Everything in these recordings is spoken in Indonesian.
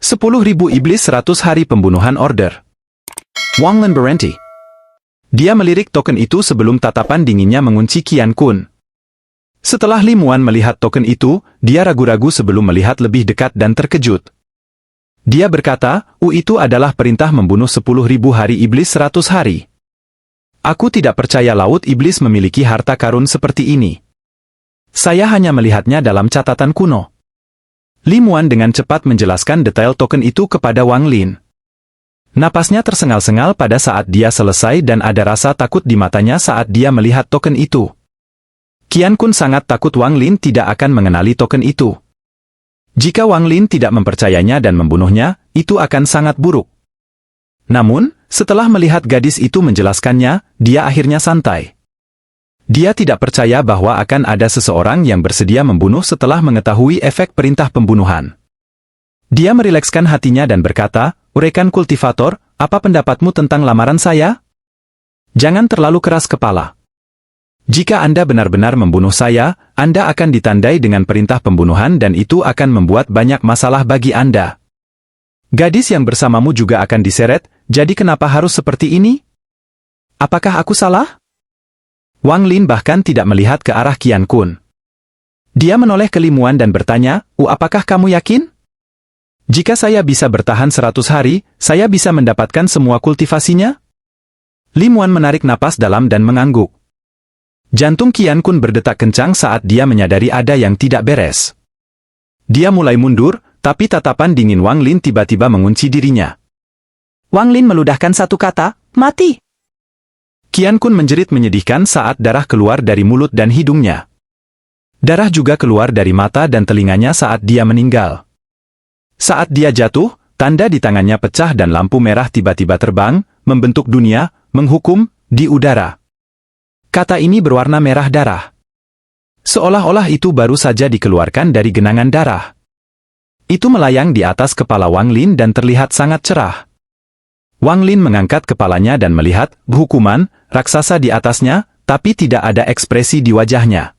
10.000 iblis 100 hari pembunuhan order. Wang Lin berhenti. Dia melirik token itu sebelum tatapan dinginnya mengunci Qian Kun. Setelah Li Muan melihat token itu, dia ragu-ragu sebelum melihat lebih dekat dan terkejut. Dia berkata, itu adalah perintah membunuh 10.000 hari iblis 100 hari. Aku tidak percaya Laut Iblis memiliki harta karun seperti ini. Saya hanya melihatnya dalam catatan kuno. Li Muan dengan cepat menjelaskan detail token itu kepada Wang Lin. Napasnya tersengal-sengal pada saat dia selesai dan ada rasa takut di matanya saat dia melihat token itu. Qian Kun sangat takut Wang Lin tidak akan mengenali token itu. Jika Wang Lin tidak mempercayainya dan membunuhnya, itu akan sangat buruk. Namun, setelah melihat gadis itu menjelaskannya, dia akhirnya santai. Dia tidak percaya bahwa akan ada seseorang yang bersedia membunuh setelah mengetahui efek perintah pembunuhan. Dia merilekskan hatinya dan berkata, "Rekan kultivator, apa pendapatmu tentang lamaran saya? Jangan terlalu keras kepala. Jika Anda benar-benar membunuh saya, Anda akan ditandai dengan perintah pembunuhan dan itu akan membuat banyak masalah bagi Anda. Gadis yang bersamamu juga akan diseret, jadi kenapa harus seperti ini? Apakah aku salah?" Wang Lin bahkan tidak melihat ke arah Qian Kun. Dia menoleh ke Li Muan dan bertanya, apakah kamu yakin? Jika saya bisa bertahan 100 hari, saya bisa mendapatkan semua kultivasinya? Li Muan menarik napas dalam dan mengangguk. Jantung Qian Kun berdetak kencang saat dia menyadari ada yang tidak beres. Dia mulai mundur, tapi tatapan dingin Wang Lin tiba-tiba mengunci dirinya. Wang Lin meludahkan satu kata, "Mati!" Qian Kun menjerit menyedihkan saat darah keluar dari mulut dan hidungnya. Darah juga keluar dari mata dan telinganya saat dia meninggal. Saat dia jatuh, tanda di tangannya pecah dan lampu merah tiba-tiba terbang, membentuk dunia, menghukum, di udara. Kata ini berwarna merah darah. Seolah-olah itu baru saja dikeluarkan dari genangan darah. Itu melayang di atas kepala Wang Lin dan terlihat sangat cerah. Wang Lin mengangkat kepalanya dan melihat hukuman raksasa di atasnya, tapi tidak ada ekspresi di wajahnya.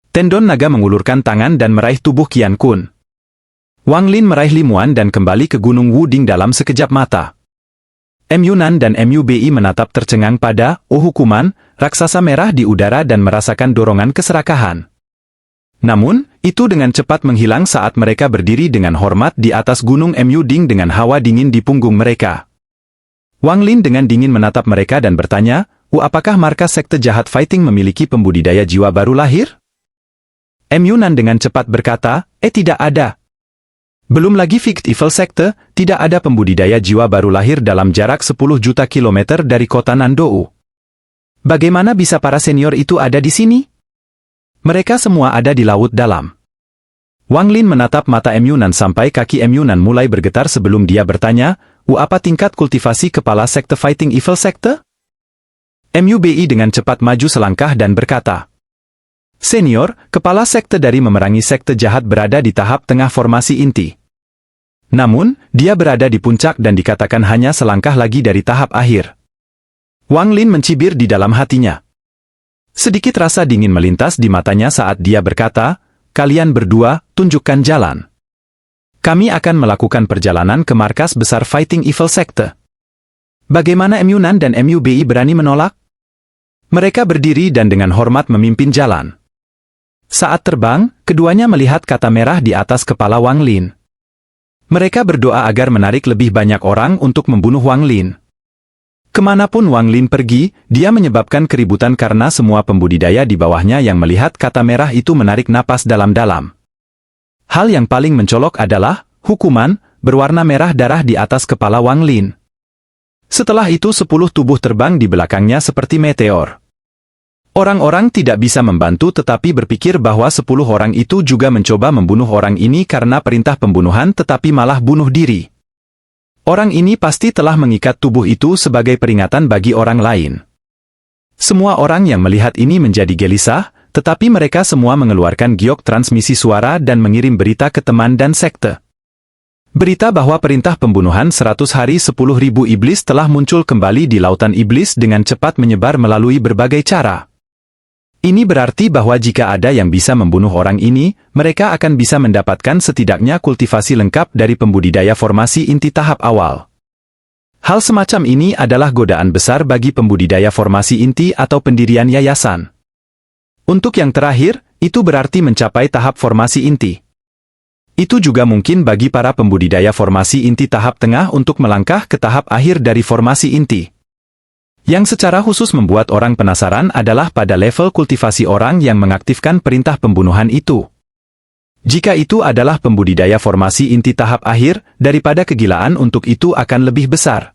Tendon naga mengulurkan tangan dan meraih tubuh Qian Kun. Wang Lin meraih Li Muan dan kembali ke Gunung Wuding dalam sekejap mata. Yunan dan Mubi menatap tercengang pada hukuman raksasa merah di udara dan merasakan dorongan keserakahan. Namun, itu dengan cepat menghilang saat mereka berdiri dengan hormat di atas Gunung Muding dengan hawa dingin di punggung mereka. Wang Lin dengan dingin menatap mereka dan bertanya, apakah markas sekte jahat fighting memiliki pembudidaya jiwa baru lahir? Yunan dengan cepat berkata, tidak ada. Belum lagi Fict Evil sekte, tidak ada pembudidaya jiwa baru lahir dalam jarak 10 juta kilometer dari kota Nandou. Bagaimana bisa para senior itu ada di sini? Mereka semua ada di laut dalam. Wang Lin menatap mata Yunan sampai kaki Yunan mulai bergetar sebelum dia bertanya, apa tingkat kultivasi kepala sekte Fighting Evil sekte? Mubi dengan cepat maju selangkah dan berkata, "Senior, kepala sekte dari memerangi sekte jahat berada di tahap tengah formasi inti. Namun, dia berada di puncak dan dikatakan hanya selangkah lagi dari tahap akhir." Wang Lin mencibir di dalam hatinya. Sedikit rasa dingin melintas di matanya saat dia berkata, "Kalian berdua, tunjukkan jalan. Kami akan melakukan perjalanan ke markas besar Fighting Evil sekte." Bagaimana Yunan dan Mubi berani menolak? Mereka berdiri dan dengan hormat memimpin jalan. Saat terbang, keduanya melihat kata merah di atas kepala Wang Lin. Mereka berdoa agar menarik lebih banyak orang untuk membunuh Wang Lin. Kemanapun Wang Lin pergi, dia menyebabkan keributan karena semua pembudidaya di bawahnya yang melihat kata merah itu menarik napas dalam-dalam. Hal yang paling mencolok adalah hukuman berwarna merah darah di atas kepala Wang Lin. Setelah itu 10 tubuh terbang di belakangnya seperti meteor. Orang-orang tidak bisa membantu tetapi berpikir bahwa 10 orang itu juga mencoba membunuh orang ini karena perintah pembunuhan tetapi malah bunuh diri. Orang ini pasti telah mengikat tubuh itu sebagai peringatan bagi orang lain. Semua orang yang melihat ini menjadi gelisah, tetapi mereka semua mengeluarkan giok transmisi suara dan mengirim berita ke teman dan sekte. Berita bahwa perintah pembunuhan 100 hari 10.000 iblis telah muncul kembali di lautan iblis dengan cepat menyebar melalui berbagai cara. Ini berarti bahwa jika ada yang bisa membunuh orang ini, mereka akan bisa mendapatkan setidaknya kultivasi lengkap dari pembudidaya formasi inti tahap awal. Hal semacam ini adalah godaan besar bagi pembudidaya formasi inti atau pendirian yayasan. Untuk yang terakhir, itu berarti mencapai tahap formasi inti. Itu juga mungkin bagi para pembudidaya formasi inti tahap tengah untuk melangkah ke tahap akhir dari formasi inti. Yang secara khusus membuat orang penasaran adalah pada level kultivasi orang yang mengaktifkan perintah pembunuhan itu. Jika itu adalah pembudidaya formasi inti tahap akhir, daripada kegilaan untuk itu akan lebih besar.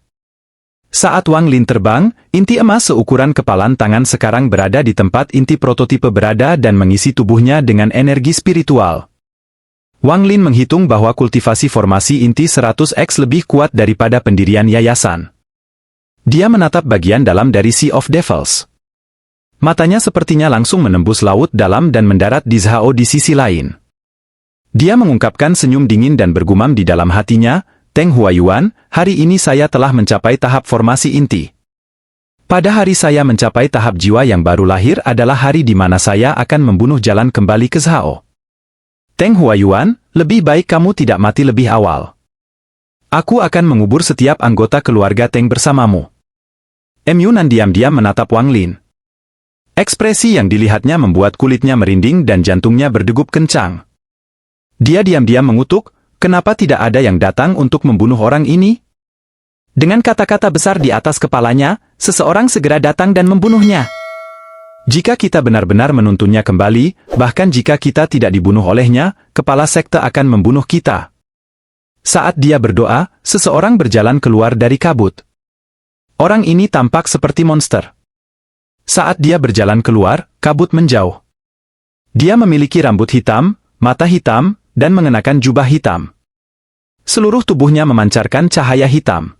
Saat Wang Lin terbang, inti emas seukuran kepalan tangan sekarang berada di tempat inti prototipe berada dan mengisi tubuhnya dengan energi spiritual. Wang Lin menghitung bahwa kultivasi formasi inti 100x lebih kuat daripada pendirian yayasan. Dia menatap bagian dalam dari Sea of Devils. Matanya sepertinya langsung menembus laut dalam dan mendarat di Zhao di sisi lain. Dia mengungkapkan senyum dingin dan bergumam di dalam hatinya, Teng Huayuan, hari ini saya telah mencapai tahap formasi inti. Pada hari saya mencapai tahap jiwa yang baru lahir adalah hari di mana saya akan membunuh jalan kembali ke Zhao. Teng Huayuan, lebih baik kamu tidak mati lebih awal. Aku akan mengubur setiap anggota keluarga Teng bersamamu. Yunan diam-diam menatap Wang Lin. Ekspresi yang dilihatnya membuat kulitnya merinding dan jantungnya berdegup kencang. Dia diam-diam mengutuk, kenapa tidak ada yang datang untuk membunuh orang ini? Dengan kata-kata besar di atas kepalanya, seseorang segera datang dan membunuhnya. Jika kita benar-benar menuntunnya kembali, bahkan jika kita tidak dibunuh olehnya, kepala sekte akan membunuh kita. Saat dia berdoa, seseorang berjalan keluar dari kabut. Orang ini tampak seperti monster. Saat dia berjalan keluar, kabut menjauh. Dia memiliki rambut hitam, mata hitam, dan mengenakan jubah hitam. Seluruh tubuhnya memancarkan cahaya hitam.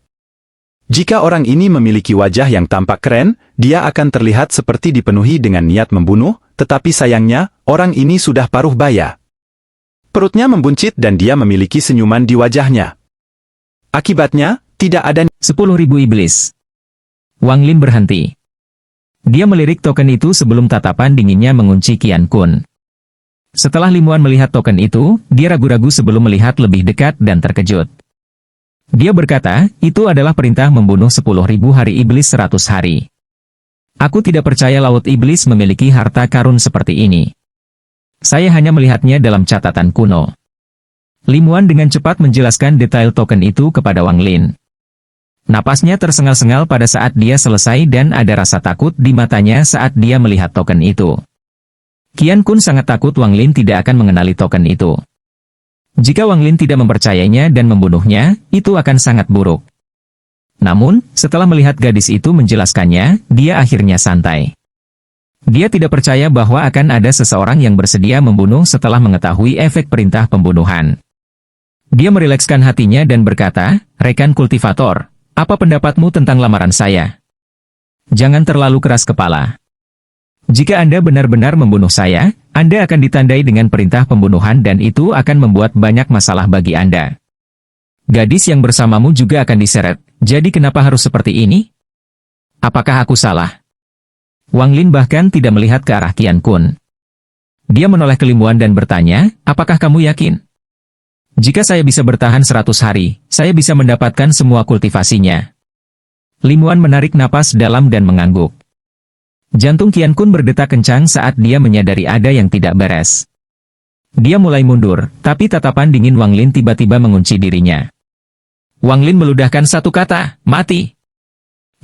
Jika orang ini memiliki wajah yang tampak keren, dia akan terlihat seperti dipenuhi dengan niat membunuh, tetapi sayangnya, orang ini sudah paruh baya. Perutnya membuncit dan dia memiliki senyuman di wajahnya. Akibatnya, tidak ada 10.000 iblis. Wang Lin berhenti. Dia melirik token itu sebelum tatapan dinginnya mengunci Qian Kun. Setelah Limuan melihat token itu, dia ragu-ragu sebelum melihat lebih dekat dan terkejut. Dia berkata, itu adalah perintah membunuh 10.000 hari iblis 100 hari. Aku tidak percaya Laut Iblis memiliki harta karun seperti ini. Saya hanya melihatnya dalam catatan kuno. Limuan dengan cepat menjelaskan detail token itu kepada Wang Lin. Napasnya tersengal-sengal pada saat dia selesai dan ada rasa takut di matanya saat dia melihat token itu. Qian Kun sangat takut Wang Lin tidak akan mengenali token itu. Jika Wang Lin tidak mempercayainya dan membunuhnya, itu akan sangat buruk. Namun, setelah melihat gadis itu menjelaskannya, dia akhirnya santai. Dia tidak percaya bahwa akan ada seseorang yang bersedia membunuh setelah mengetahui efek perintah pembunuhan. Dia merilekskan hatinya dan berkata, rekan kultivator, apa pendapatmu tentang lamaran saya? Jangan terlalu keras kepala. Jika Anda benar-benar membunuh saya, Anda akan ditandai dengan perintah pembunuhan dan itu akan membuat banyak masalah bagi Anda. Gadis yang bersamamu juga akan diseret, jadi kenapa harus seperti ini? Apakah aku salah? Wang Lin bahkan tidak melihat ke arah Qian Kun. Dia menoleh ke Limuan dan bertanya, apakah kamu yakin? Jika saya bisa bertahan 100 hari, saya bisa mendapatkan semua kultivasinya. Limuan menarik napas dalam dan mengangguk. Jantung Qian Kun berdetak kencang saat dia menyadari ada yang tidak beres. Dia mulai mundur, tapi tatapan dingin Wang Lin tiba-tiba mengunci dirinya. Wang Lin meludahkan satu kata, mati.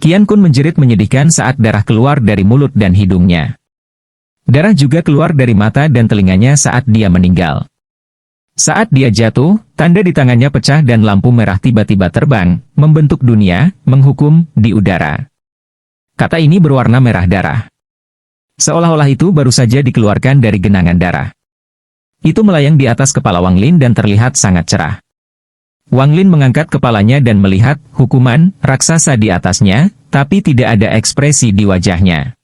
Qian Kun menjerit menyedihkan saat darah keluar dari mulut dan hidungnya. Darah juga keluar dari mata dan telinganya saat dia meninggal. Saat dia jatuh, tanda di tangannya pecah dan lampu merah tiba-tiba terbang, membentuk dunia, menghukum, di udara. Kata ini berwarna merah darah. Seolah-olah itu baru saja dikeluarkan dari genangan darah. Itu melayang di atas kepala Wang Lin dan terlihat sangat cerah. Wang Lin mengangkat kepalanya dan melihat hukuman raksasa di atasnya, tapi tidak ada ekspresi di wajahnya.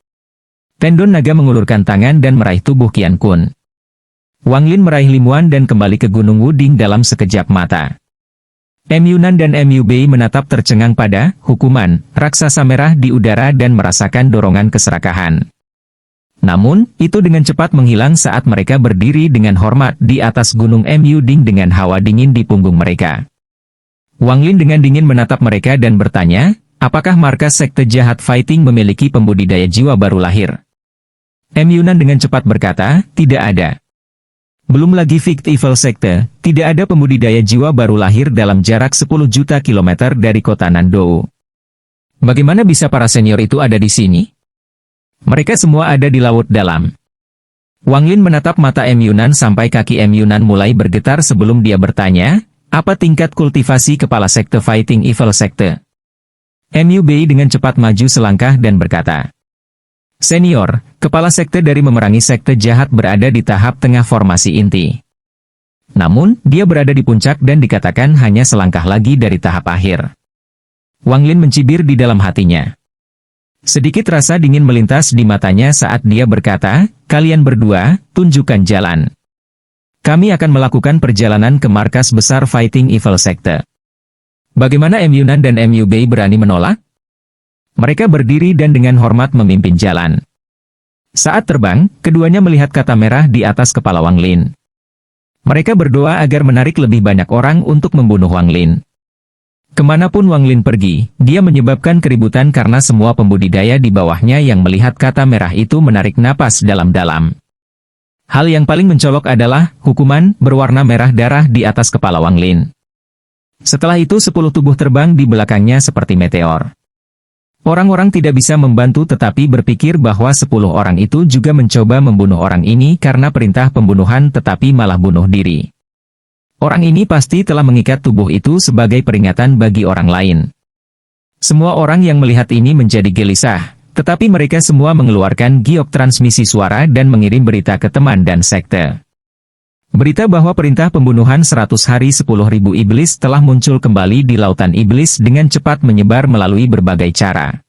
Tendon naga mengulurkan tangan dan meraih tubuh Qian Kun. Wang Lin meraih Limuan dan kembali ke Gunung Wuding dalam sekejap mata. Yunan dan Mu Bei menatap tercengang pada hukuman raksasa merah di udara dan merasakan dorongan keserakahan. Namun, itu dengan cepat menghilang saat mereka berdiri dengan hormat di atas gunung Mu Ding dengan hawa dingin di punggung mereka. Wang Lin dengan dingin menatap mereka dan bertanya, apakah markas sekte jahat fighting memiliki pembudidaya jiwa baru lahir? Mu Nan dengan cepat berkata, tidak ada. Belum lagi Vict Evil Sekte, tidak ada pembudidaya jiwa baru lahir dalam jarak 10 juta kilometer dari kota Nandou. Bagaimana bisa para senior itu ada di sini? Mereka semua ada di laut dalam. Wang Lin menatap mata Mu Nan sampai kaki Mu Nan mulai bergetar sebelum dia bertanya, apa tingkat kultivasi kepala sekte Fighting Evil Sekte? Mu Bei dengan cepat maju selangkah dan berkata, Senior, kepala sekte dari memerangi sekte jahat berada di tahap tengah formasi inti. Namun, dia berada di puncak dan dikatakan hanya selangkah lagi dari tahap akhir. Wang Lin mencibir di dalam hatinya. Sedikit rasa dingin melintas di matanya saat dia berkata, kalian berdua, tunjukkan jalan. Kami akan melakukan perjalanan ke markas besar Fighting Evil Sekte. Bagaimana Mu Nan dan Mu Bei berani menolak? Mereka berdiri dan dengan hormat memimpin jalan. Saat terbang, keduanya melihat kata merah di atas kepala Wang Lin. Mereka berdoa agar menarik lebih banyak orang untuk membunuh Wang Lin. Kemanapun Wang Lin pergi, dia menyebabkan keributan karena semua pembudidaya di bawahnya yang melihat kata merah itu menarik napas dalam-dalam. Hal yang paling mencolok adalah hukuman berwarna merah darah di atas kepala Wang Lin. Setelah itu 10 tubuh terbang di belakangnya seperti meteor. Orang-orang tidak bisa membantu tetapi berpikir bahwa 10 orang itu juga mencoba membunuh orang ini karena perintah pembunuhan tetapi malah bunuh diri. Orang ini pasti telah mengikat tubuh itu sebagai peringatan bagi orang lain. Semua orang yang melihat ini menjadi gelisah, tetapi mereka semua mengeluarkan giok transmisi suara dan mengirim berita ke teman dan sekte. Berita bahwa perintah pembunuhan 100 hari 10.000 iblis telah muncul kembali di lautan iblis dengan cepat menyebar melalui berbagai cara.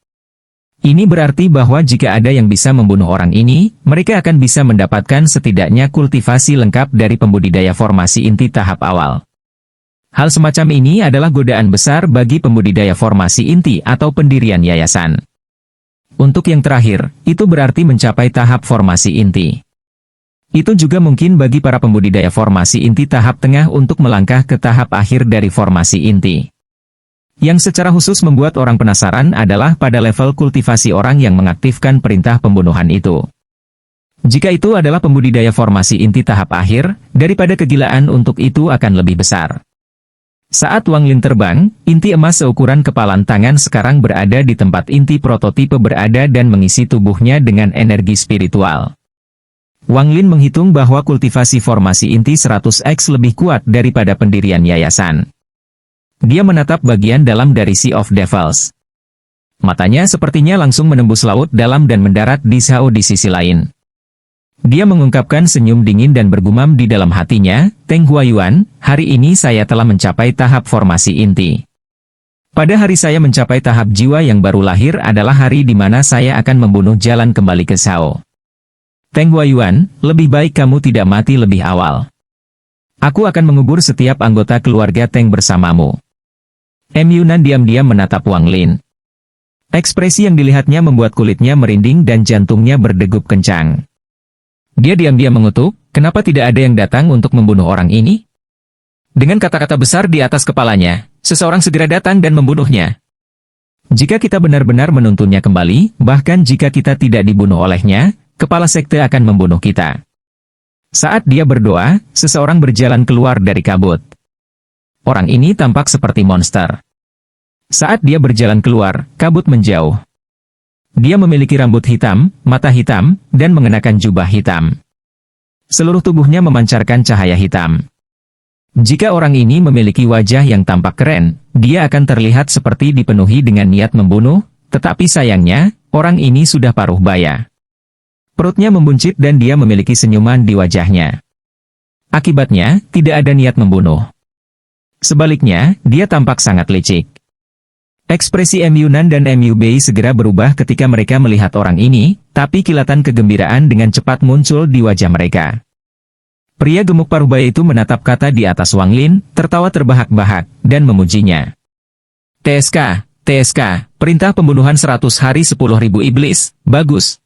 Ini berarti bahwa jika ada yang bisa membunuh orang ini, mereka akan bisa mendapatkan setidaknya kultivasi lengkap dari pembudidaya formasi inti tahap awal. Hal semacam ini adalah godaan besar bagi pembudidaya formasi inti atau pendirian yayasan. Untuk yang terakhir, itu berarti mencapai tahap formasi inti. Itu juga mungkin bagi para pembudidaya formasi inti tahap tengah untuk melangkah ke tahap akhir dari formasi inti. Yang secara khusus membuat orang penasaran adalah pada level kultivasi orang yang mengaktifkan perintah pembunuhan itu. Jika itu adalah pembudidaya formasi inti tahap akhir, daripada kegilaan untuk itu akan lebih besar. Saat Wang Lin terbang, inti emas seukuran kepalan tangan sekarang berada di tempat inti prototipe berada dan mengisi tubuhnya dengan energi spiritual. Wang Lin menghitung bahwa kultivasi formasi inti 100x lebih kuat daripada pendirian yayasan. Dia menatap bagian dalam dari Sea of Devils. Matanya sepertinya langsung menembus laut dalam dan mendarat di Shao di sisi lain. Dia mengungkapkan senyum dingin dan bergumam di dalam hatinya, Teng Huayuan, hari ini saya telah mencapai tahap formasi inti. Pada hari saya mencapai tahap jiwa yang baru lahir adalah hari di mana saya akan membunuh jalan kembali ke Shao. Teng Huayuan, lebih baik kamu tidak mati lebih awal. Aku akan mengubur setiap anggota keluarga Teng bersamamu. Mu Nan diam-diam menatap Wang Lin. Ekspresi yang dilihatnya membuat kulitnya merinding dan jantungnya berdegup kencang. Dia diam-diam mengutuk, kenapa tidak ada yang datang untuk membunuh orang ini? Dengan kata-kata besar di atas kepalanya, seseorang segera datang dan membunuhnya. Jika kita benar-benar menuntunnya kembali, bahkan jika kita tidak dibunuh olehnya, kepala sekte akan membunuh kita. Saat dia berdoa, seseorang berjalan keluar dari kabut. Orang ini tampak seperti monster. Saat dia berjalan keluar, kabut menjauh. Dia memiliki rambut hitam, mata hitam, dan mengenakan jubah hitam. Seluruh tubuhnya memancarkan cahaya hitam. Jika orang ini memiliki wajah yang tampak keren, dia akan terlihat seperti dipenuhi dengan niat membunuh, tetapi sayangnya, orang ini sudah paruh baya. Perutnya membuncit dan dia memiliki senyuman di wajahnya. Akibatnya, tidak ada niat membunuh. Sebaliknya, dia tampak sangat licik. Ekspresi Mu Nan dan Mu Bei segera berubah ketika mereka melihat orang ini, tapi kilatan kegembiraan dengan cepat muncul di wajah mereka. Pria gemuk paruh baya itu menatap kata di atas Wang Lin, tertawa terbahak-bahak, dan memujinya. TSK, TSK, perintah pembunuhan 100 hari 10.000 iblis, bagus.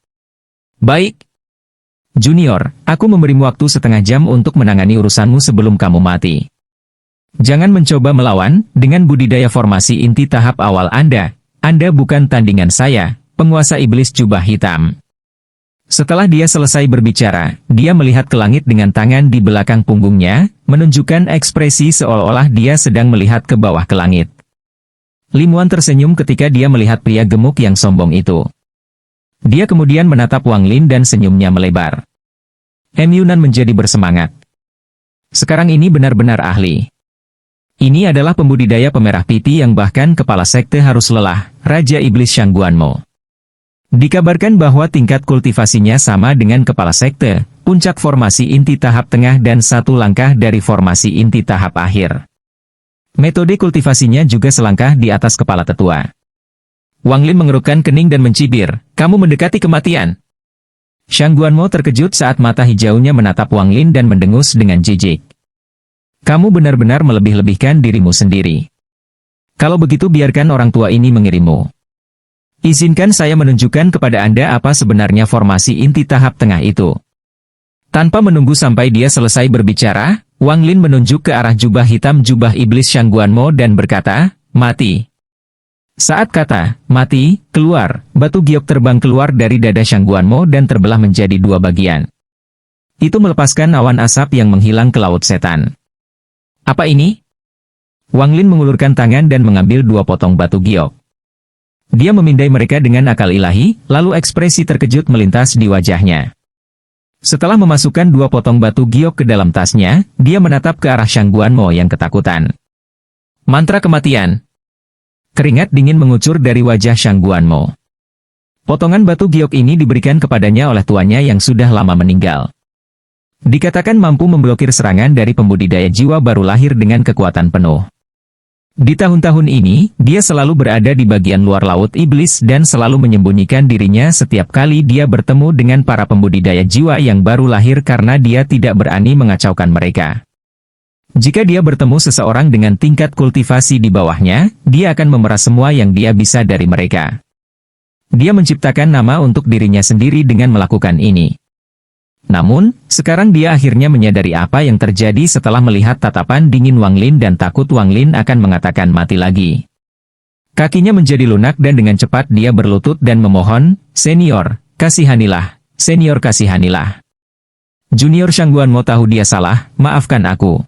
Baik, Junior, aku memberimu waktu setengah jam untuk menangani urusanmu sebelum kamu mati. Jangan mencoba melawan, dengan budidaya formasi inti tahap awal Anda bukan tandingan saya, penguasa iblis jubah hitam. Setelah dia selesai berbicara, dia melihat ke langit dengan tangan di belakang punggungnya, menunjukkan ekspresi seolah-olah dia sedang melihat ke bawah ke langit. Limuan tersenyum ketika dia melihat pria gemuk yang sombong itu. Dia kemudian menatap Wang Lin dan senyumnya melebar. Yunan menjadi bersemangat. Sekarang ini benar-benar ahli. Ini adalah pembudidaya pemerah piti yang bahkan kepala sekte harus lelah, Raja Iblis Shangguanmo. Dikabarkan bahwa tingkat kultivasinya sama dengan kepala sekte, puncak formasi inti tahap tengah dan satu langkah dari formasi inti tahap akhir. Metode kultivasinya juga selangkah di atas kepala tetua. Wang Lin mengerutkan kening dan mencibir, kamu mendekati kematian. Shangguanmo terkejut saat mata hijaunya menatap Wang Lin dan mendengus dengan jijik. Kamu benar-benar melebih-lebihkan dirimu sendiri. Kalau begitu biarkan orang tua ini mengirimmu. Izinkan saya menunjukkan kepada Anda apa sebenarnya formasi inti tahap tengah itu. Tanpa menunggu sampai dia selesai berbicara, Wang Lin menunjuk ke arah jubah hitam jubah iblis Shangguanmo dan berkata, mati. Saat kata, mati, keluar, batu giok terbang keluar dari dada Shangguanmo dan terbelah menjadi dua bagian. Itu melepaskan awan asap yang menghilang ke laut setan. Apa ini? Wang Lin mengulurkan tangan dan mengambil dua potong batu giok. Dia memindai mereka dengan akal ilahi, lalu ekspresi terkejut melintas di wajahnya. Setelah memasukkan dua potong batu giok ke dalam tasnya, dia menatap ke arah Shangguanmo yang ketakutan. Mantra kematian. Keringat dingin mengucur dari wajah Shangguanmo. Potongan batu giok ini diberikan kepadanya oleh tuannya yang sudah lama meninggal. Dikatakan mampu memblokir serangan dari pembudidaya jiwa baru lahir dengan kekuatan penuh. Di tahun-tahun ini, dia selalu berada di bagian luar laut iblis dan selalu menyembunyikan dirinya setiap kali dia bertemu dengan para pembudidaya jiwa yang baru lahir karena dia tidak berani mengacaukan mereka. Jika dia bertemu seseorang dengan tingkat kultivasi di bawahnya, dia akan memeras semua yang dia bisa dari mereka. Dia menciptakan nama untuk dirinya sendiri dengan melakukan ini. Namun, sekarang dia akhirnya menyadari apa yang terjadi setelah melihat tatapan dingin Wang Lin dan takut Wang Lin akan mengatakan mati lagi. Kakinya menjadi lunak dan dengan cepat dia berlutut dan memohon, Senior, kasihanilah, Senior kasihanilah. Junior Shangguanmo tahu dia salah, maafkan aku.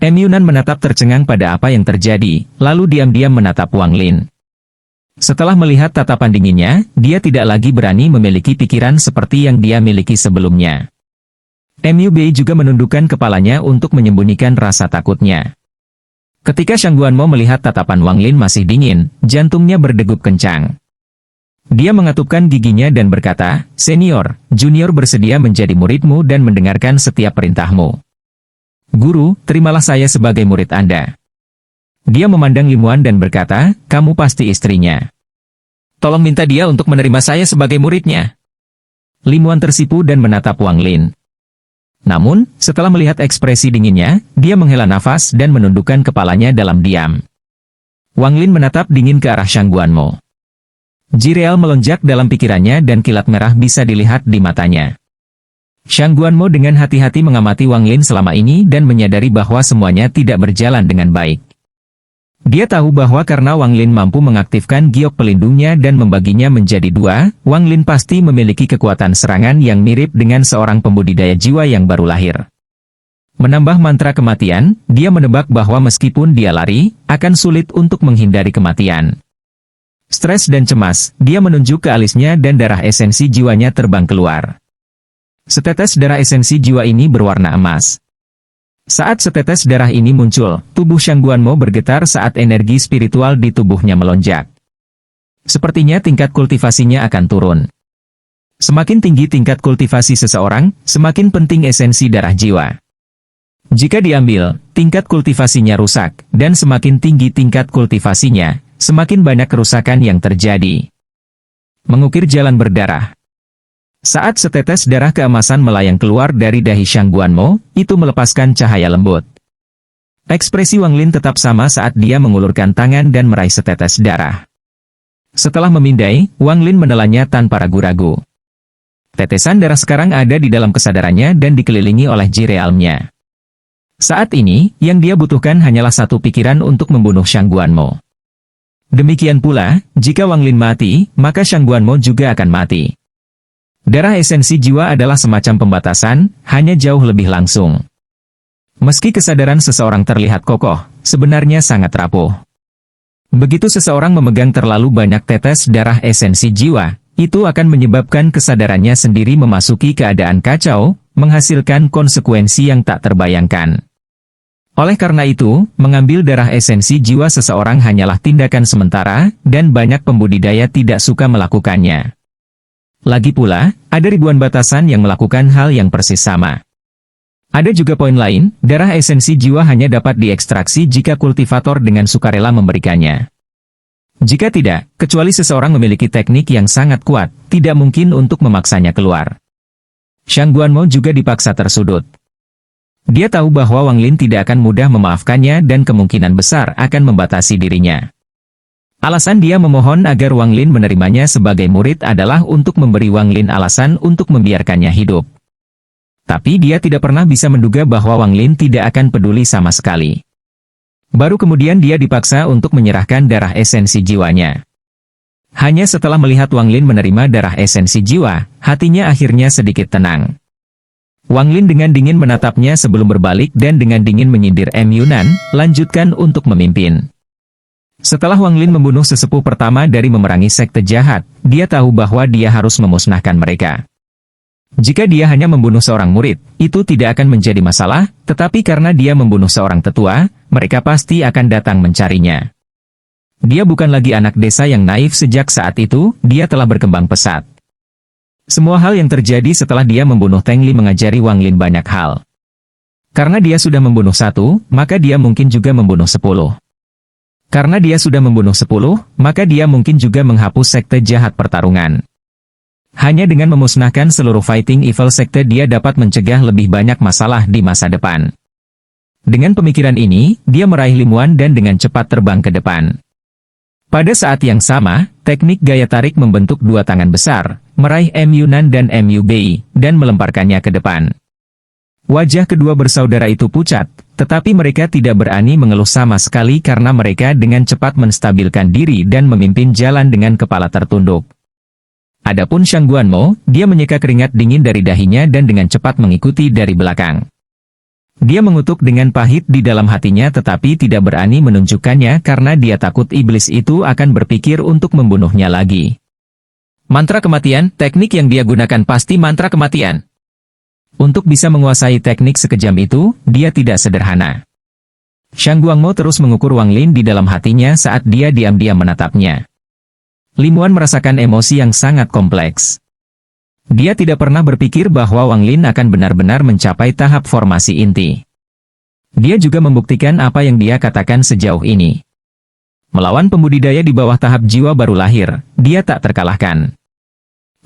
Yunan menatap tercengang pada apa yang terjadi, lalu diam-diam menatap Wang Lin. Setelah melihat tatapan dinginnya, dia tidak lagi berani memiliki pikiran seperti yang dia miliki sebelumnya. Bei juga menundukkan kepalanya untuk menyembunyikan rasa takutnya. Ketika Shangguanmo melihat tatapan Wang Lin masih dingin, jantungnya berdegup kencang. Dia mengatupkan giginya dan berkata, Senior, Junior bersedia menjadi muridmu dan mendengarkan setiap perintahmu. Guru, terimalah saya sebagai murid Anda. Dia memandang Limuan dan berkata, kamu pasti istrinya. Tolong minta dia untuk menerima saya sebagai muridnya. Limuan tersipu dan menatap Wang Lin. Namun, setelah melihat ekspresi dinginnya, dia menghela nafas dan menundukkan kepalanya dalam diam. Wang Lin menatap dingin ke arah Shangguanmo. Jireal melonjak dalam pikirannya dan kilat merah bisa dilihat di matanya. Shangguanmo dengan hati-hati mengamati Wang Lin selama ini dan menyadari bahwa semuanya tidak berjalan dengan baik. Dia tahu bahwa karena Wang Lin mampu mengaktifkan giok pelindungnya dan membaginya menjadi dua, Wang Lin pasti memiliki kekuatan serangan yang mirip dengan seorang pembudidaya jiwa yang baru lahir. Menambah mantra kematian, dia menebak bahwa meskipun dia lari, akan sulit untuk menghindari kematian. Stres dan cemas, dia menunjuk ke alisnya dan darah esensi jiwanya terbang keluar. Setetes darah esensi jiwa ini berwarna emas. Saat setetes darah ini muncul, tubuh Shangguanmo bergetar saat energi spiritual di tubuhnya melonjak. Sepertinya tingkat kultivasinya akan turun. Semakin tinggi tingkat kultivasi seseorang, semakin penting esensi darah jiwa. Jika diambil, tingkat kultivasinya rusak, dan semakin tinggi tingkat kultivasinya, semakin banyak kerusakan yang terjadi. Mengukir jalan berdarah. Saat setetes darah keemasan melayang keluar dari dahi Shangguanmo, itu melepaskan cahaya lembut. Ekspresi Wang Lin tetap sama saat dia mengulurkan tangan dan meraih setetes darah. Setelah memindai, Wang Lin menelannya tanpa ragu-ragu. Tetesan darah sekarang ada di dalam kesadarannya dan dikelilingi oleh ji realmnya. Saat ini, yang dia butuhkan hanyalah satu pikiran untuk membunuh Shang Guanmo. Demikian pula, jika Wang Lin mati, maka Shang Guanmo juga akan mati. Darah esensi jiwa adalah semacam pembatasan, hanya jauh lebih langsung. Meski kesadaran seseorang terlihat kokoh, sebenarnya sangat rapuh. Begitu seseorang memegang terlalu banyak tetes darah esensi jiwa, itu akan menyebabkan kesadarannya sendiri memasuki keadaan kacau, menghasilkan konsekuensi yang tak terbayangkan. Oleh karena itu, mengambil darah esensi jiwa seseorang hanyalah tindakan sementara, dan banyak pembudidaya tidak suka melakukannya. Lagi pula, ada ribuan batasan yang melakukan hal yang persis sama. Ada juga poin lain, darah esensi jiwa hanya dapat diekstraksi jika kultivator dengan sukarela memberikannya. Jika tidak, kecuali seseorang memiliki teknik yang sangat kuat, tidak mungkin untuk memaksanya keluar. Shang Guanmo juga dipaksa tersudut. Dia tahu bahwa Wang Lin tidak akan mudah memaafkannya dan kemungkinan besar akan membatasi dirinya. Alasan dia memohon agar Wang Lin menerimanya sebagai murid adalah untuk memberi Wang Lin alasan untuk membiarkannya hidup. Tapi dia tidak pernah bisa menduga bahwa Wang Lin tidak akan peduli sama sekali. Baru kemudian dia dipaksa untuk menyerahkan darah esensi jiwanya. Hanya setelah melihat Wang Lin menerima darah esensi jiwa, hatinya akhirnya sedikit tenang. Wang Lin dengan dingin menatapnya sebelum berbalik dan dengan dingin menyindir Yunan, lanjutkan untuk memimpin. Setelah Wang Lin membunuh sesepuh pertama dari memerangi sekte jahat, dia tahu bahwa dia harus memusnahkan mereka. Jika dia hanya membunuh seorang murid, itu tidak akan menjadi masalah, tetapi karena dia membunuh seorang tetua, mereka pasti akan datang mencarinya. Dia bukan lagi anak desa yang naif sejak saat itu, dia telah berkembang pesat. Semua hal yang terjadi setelah dia membunuh Teng Li mengajari Wang Lin banyak hal. Karena dia sudah membunuh 1, maka dia mungkin juga membunuh 10. Karena dia sudah membunuh 10, maka dia mungkin juga menghapus sekte jahat pertarungan. Hanya dengan memusnahkan seluruh fighting evil sekte dia dapat mencegah lebih banyak masalah di masa depan. Dengan pemikiran ini, dia meraih Limuan dan dengan cepat terbang ke depan. Pada saat yang sama, teknik gaya tarik membentuk dua tangan besar, meraih Yunan dan Bei, dan melemparkannya ke depan. Wajah kedua bersaudara itu pucat, tetapi mereka tidak berani mengeluh sama sekali karena mereka dengan cepat menstabilkan diri dan memimpin jalan dengan kepala tertunduk. Adapun Shang Guanmo, dia menyeka keringat dingin dari dahinya dan dengan cepat mengikuti dari belakang. Dia mengutuk dengan pahit di dalam hatinya tetapi tidak berani menunjukkannya karena dia takut iblis itu akan berpikir untuk membunuhnya lagi. Mantra kematian, teknik yang dia gunakan pasti mantra kematian. Untuk bisa menguasai teknik sekejam itu, dia tidak sederhana. Shang Guanmo terus mengukur Wang Lin di dalam hatinya saat dia diam-diam menatapnya. Limuan merasakan emosi yang sangat kompleks. Dia tidak pernah berpikir bahwa Wang Lin akan benar-benar mencapai tahap formasi inti. Dia juga membuktikan apa yang dia katakan sejauh ini. Melawan pembudidaya di bawah tahap jiwa baru lahir, dia tak terkalahkan.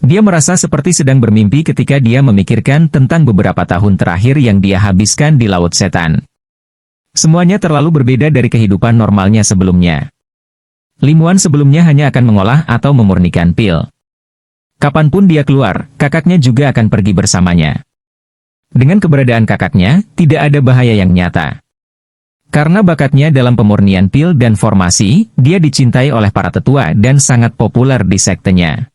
Dia merasa seperti sedang bermimpi ketika dia memikirkan tentang beberapa tahun terakhir yang dia habiskan di Laut Setan. Semuanya terlalu berbeda dari kehidupan normalnya sebelumnya. Limuan sebelumnya hanya akan mengolah atau memurnikan pil. Kapanpun dia keluar, kakaknya juga akan pergi bersamanya. Dengan keberadaan kakaknya, tidak ada bahaya yang nyata. Karena bakatnya dalam pemurnian pil dan formasi, dia dicintai oleh para tetua dan sangat populer di sektenya.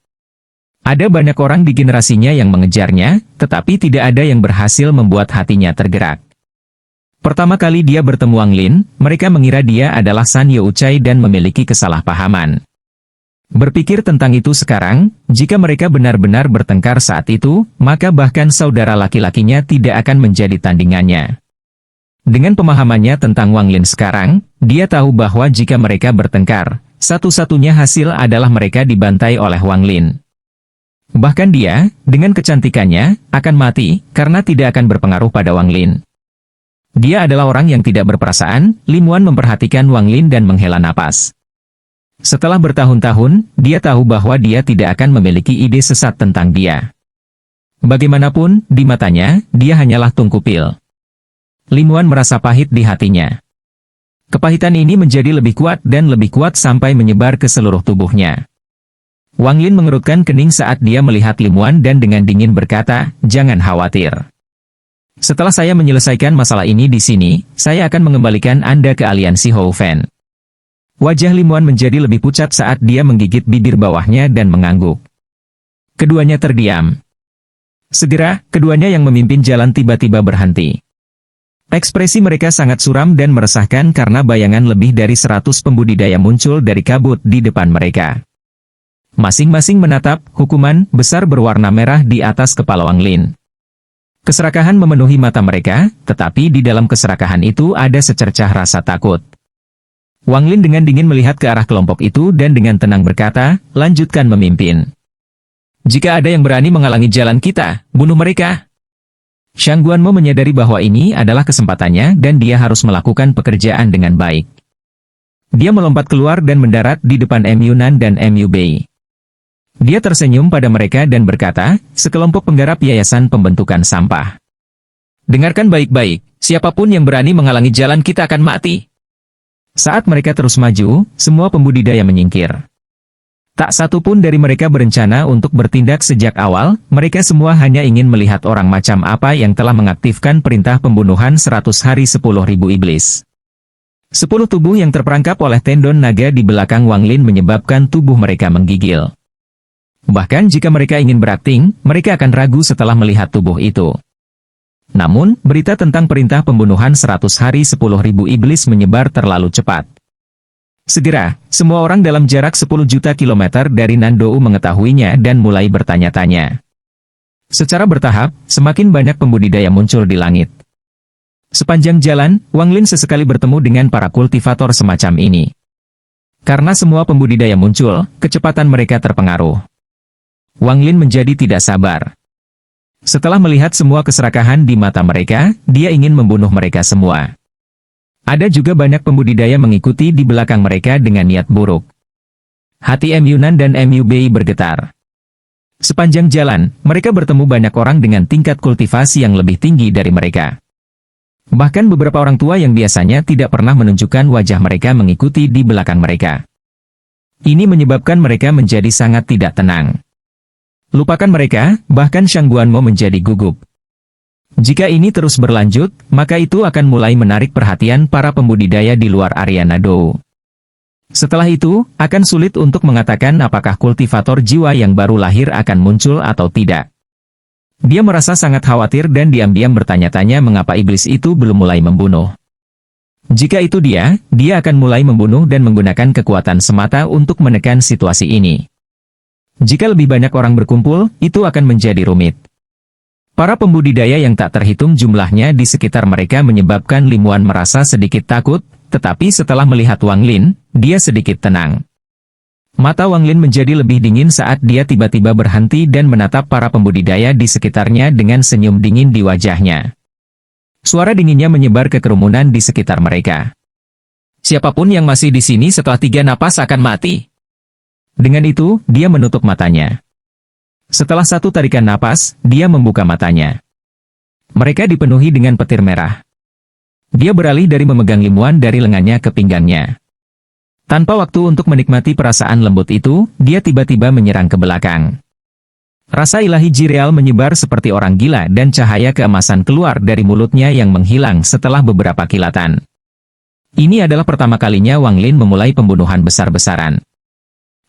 Ada banyak orang di generasinya yang mengejarnya, tetapi tidak ada yang berhasil membuat hatinya tergerak. Pertama kali dia bertemu Wang Lin, mereka mengira dia adalah San Youcai dan memiliki kesalahpahaman. Berpikir tentang itu sekarang, jika mereka benar-benar bertengkar saat itu, maka bahkan saudara laki-lakinya tidak akan menjadi tandingannya. Dengan pemahamannya tentang Wang Lin sekarang, dia tahu bahwa jika mereka bertengkar, satu-satunya hasil adalah mereka dibantai oleh Wang Lin. Bahkan dia, dengan kecantikannya, akan mati, karena tidak akan berpengaruh pada Wang Lin. Dia adalah orang yang tidak berperasaan. Limuan memperhatikan Wang Lin dan menghela napas. Setelah bertahun-tahun, dia tahu bahwa dia tidak akan memiliki ide sesat tentang dia. Bagaimanapun, di matanya, dia hanyalah tungku pil. Limuan merasa pahit di hatinya. Kepahitan ini menjadi lebih kuat dan lebih kuat sampai menyebar ke seluruh tubuhnya. Wang Lin mengerutkan kening saat dia melihat Lim Wan dan dengan dingin berkata, "Jangan khawatir. Setelah saya menyelesaikan masalah ini di sini, saya akan mengembalikan Anda ke aliansi Hou Fan." Wajah Lim Wan menjadi lebih pucat saat dia menggigit bibir bawahnya dan mengangguk. Keduanya terdiam. Segera, keduanya yang memimpin jalan tiba-tiba berhenti. Ekspresi mereka sangat suram dan meresahkan karena bayangan lebih dari 100 pembudidaya muncul dari kabut di depan mereka. Masing-masing menatap hukuman besar berwarna merah di atas kepala Wang Lin. Keserakahan memenuhi mata mereka, tetapi di dalam keserakahan itu ada secercah rasa takut. Wang Lin dengan dingin melihat ke arah kelompok itu dan dengan tenang berkata, "Lanjutkan memimpin. Jika ada yang berani menghalangi jalan kita, bunuh mereka." Shang Guanmo menyadari bahwa ini adalah kesempatannya dan dia harus melakukan pekerjaan dengan baik. Dia melompat keluar dan mendarat di depan MU Nan dan MU Bei. Dia tersenyum pada mereka dan berkata, "Sekelompok penggarap yayasan pembentukan sampah. Dengarkan baik-baik, siapapun yang berani menghalangi jalan kita akan mati." Saat mereka terus maju, semua pembudidaya menyingkir. Tak satu pun dari mereka berencana untuk bertindak sejak awal, mereka semua hanya ingin melihat orang macam apa yang telah mengaktifkan perintah pembunuhan 100 hari 10.000 iblis. 10 tubuh yang terperangkap oleh tendon naga di belakang Wang Lin menyebabkan tubuh mereka menggigil. Bahkan jika mereka ingin berakting, mereka akan ragu setelah melihat tubuh itu. Namun, berita tentang perintah pembunuhan 100 hari 10.000 iblis menyebar terlalu cepat. Segera, semua orang dalam jarak 10 juta kilometer dari Nandou mengetahuinya dan mulai bertanya-tanya. Secara bertahap, semakin banyak pembudidaya muncul di langit. Sepanjang jalan, Wang Lin sesekali bertemu dengan para kultivator semacam ini. Karena semua pembudidaya muncul, kecepatan mereka terpengaruh. Wang Lin menjadi tidak sabar. Setelah melihat semua keserakahan di mata mereka, dia ingin membunuh mereka semua. Ada juga banyak pembudidaya mengikuti di belakang mereka dengan niat buruk. Hati MU Nan dan MU Bei bergetar. Sepanjang jalan, mereka bertemu banyak orang dengan tingkat kultivasi yang lebih tinggi dari mereka. Bahkan beberapa orang tua yang biasanya tidak pernah menunjukkan wajah mereka mengikuti di belakang mereka. Ini menyebabkan mereka menjadi sangat tidak tenang. Lupakan mereka, bahkan Shang Guanmo menjadi gugup. Jika ini terus berlanjut, maka itu akan mulai menarik perhatian para pembudidaya di luar area Nandou. Setelah itu, akan sulit untuk mengatakan apakah kultivator jiwa yang baru lahir akan muncul atau tidak. Dia merasa sangat khawatir dan diam-diam bertanya-tanya mengapa iblis itu belum mulai membunuh. Jika itu dia akan mulai membunuh dan menggunakan kekuatan semata untuk menekan situasi ini. Jika lebih banyak orang berkumpul, itu akan menjadi rumit. Para pembudidaya yang tak terhitung jumlahnya di sekitar mereka menyebabkan Lim Wan merasa sedikit takut, tetapi setelah melihat Wang Lin, dia sedikit tenang. Mata Wang Lin menjadi lebih dingin saat dia tiba-tiba berhenti dan menatap para pembudidaya di sekitarnya dengan senyum dingin di wajahnya. Suara dinginnya menyebar ke kerumunan di sekitar mereka. "Siapapun yang masih di sini setelah 3 napas akan mati." Dengan itu, dia menutup matanya. Setelah 1 tarikan napas, dia membuka matanya. Mereka dipenuhi dengan petir merah. Dia beralih dari memegang Lim Wan dari lengannya ke pinggangnya. Tanpa waktu untuk menikmati perasaan lembut itu, dia tiba-tiba menyerang ke belakang. Rasa ilahi Jireal menyebar seperti orang gila dan cahaya keemasan keluar dari mulutnya yang menghilang setelah beberapa kilatan. Ini adalah pertama kalinya Wang Lin memulai pembunuhan besar-besaran.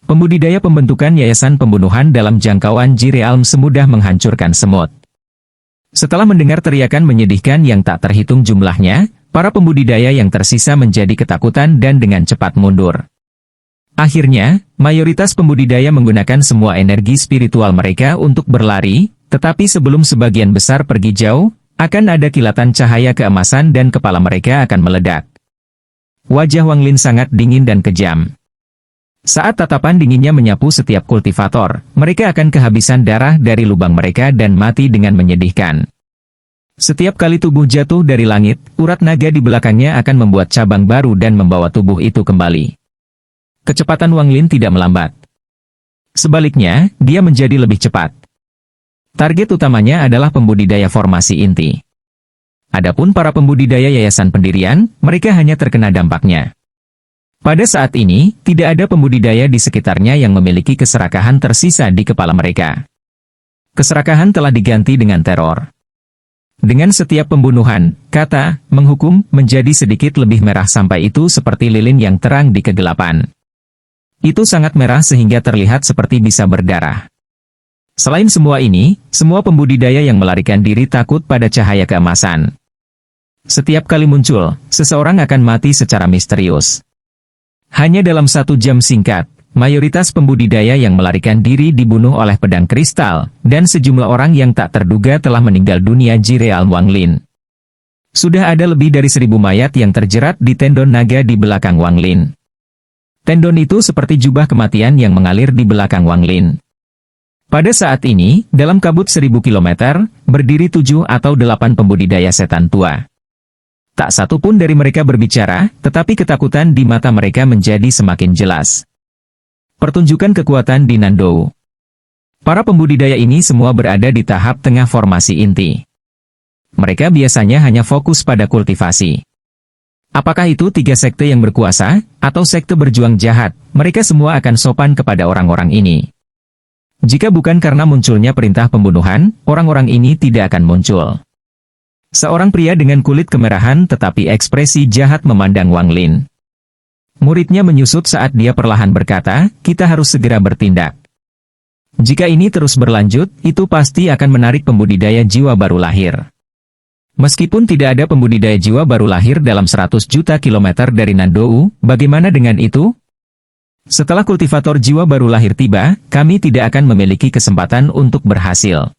Pembudidaya pembentukan yayasan pembunuhan dalam jangkauan Jirealm semudah menghancurkan semut. Setelah mendengar teriakan menyedihkan yang tak terhitung jumlahnya, para pembudidaya yang tersisa menjadi ketakutan dan dengan cepat mundur. Akhirnya, mayoritas pembudidaya menggunakan semua energi spiritual mereka untuk berlari, tetapi sebelum sebagian besar pergi jauh, akan ada kilatan cahaya keemasan dan kepala mereka akan meledak. Wajah Wang Lin sangat dingin dan kejam. Saat tatapan dinginnya menyapu setiap kultivator, mereka akan kehabisan darah dari lubang mereka dan mati dengan menyedihkan. Setiap kali tubuh jatuh dari langit, urat naga di belakangnya akan membuat cabang baru dan membawa tubuh itu kembali. Kecepatan Wang Lin tidak melambat. Sebaliknya, dia menjadi lebih cepat. Target utamanya adalah pembudidaya formasi inti. Adapun para pembudidaya yayasan pendirian, mereka hanya terkena dampaknya. Pada saat ini, tidak ada pembudidaya di sekitarnya yang memiliki keserakahan tersisa di kepala mereka. Keserakahan telah diganti dengan teror. Dengan setiap pembunuhan, kata menghukum menjadi sedikit lebih merah sampai itu seperti lilin yang terang di kegelapan. Itu sangat merah sehingga terlihat seperti bisa berdarah. Selain semua ini, semua pembudidaya yang melarikan diri takut pada cahaya keemasan. Setiap kali muncul, seseorang akan mati secara misterius. Hanya dalam 1 jam singkat, mayoritas pembudidaya yang melarikan diri dibunuh oleh pedang kristal, dan sejumlah orang yang tak terduga telah meninggal dunia di Real Wanglin. Sudah ada lebih dari 1.000 mayat yang terjerat di tendon naga di belakang Wanglin. Tendon itu seperti jubah kematian yang mengalir di belakang Wanglin. Pada saat ini, dalam kabut 1.000 kilometer, berdiri 7 atau 8 pembudidaya setan tua. Tak satu pun dari mereka berbicara, tetapi ketakutan di mata mereka menjadi semakin jelas. Pertunjukan kekuatan di Nandou. Para pembudidaya ini semua berada di tahap tengah formasi inti. Mereka biasanya hanya fokus pada kultivasi. Apakah itu 3 sekte yang berkuasa, atau sekte berjuang jahat, mereka semua akan sopan kepada orang-orang ini. Jika bukan karena munculnya perintah pembunuhan, orang-orang ini tidak akan muncul. Seorang pria dengan kulit kemerahan tetapi ekspresi jahat memandang Wanglin. Muridnya menyusut saat dia perlahan berkata, kita harus segera bertindak. Jika ini terus berlanjut, itu pasti akan menarik pembudidaya jiwa baru lahir. Meskipun tidak ada pembudidaya jiwa baru lahir dalam 100 juta kilometer dari Nandou, bagaimana dengan itu? Setelah kultivator jiwa baru lahir tiba, kami tidak akan memiliki kesempatan untuk berhasil.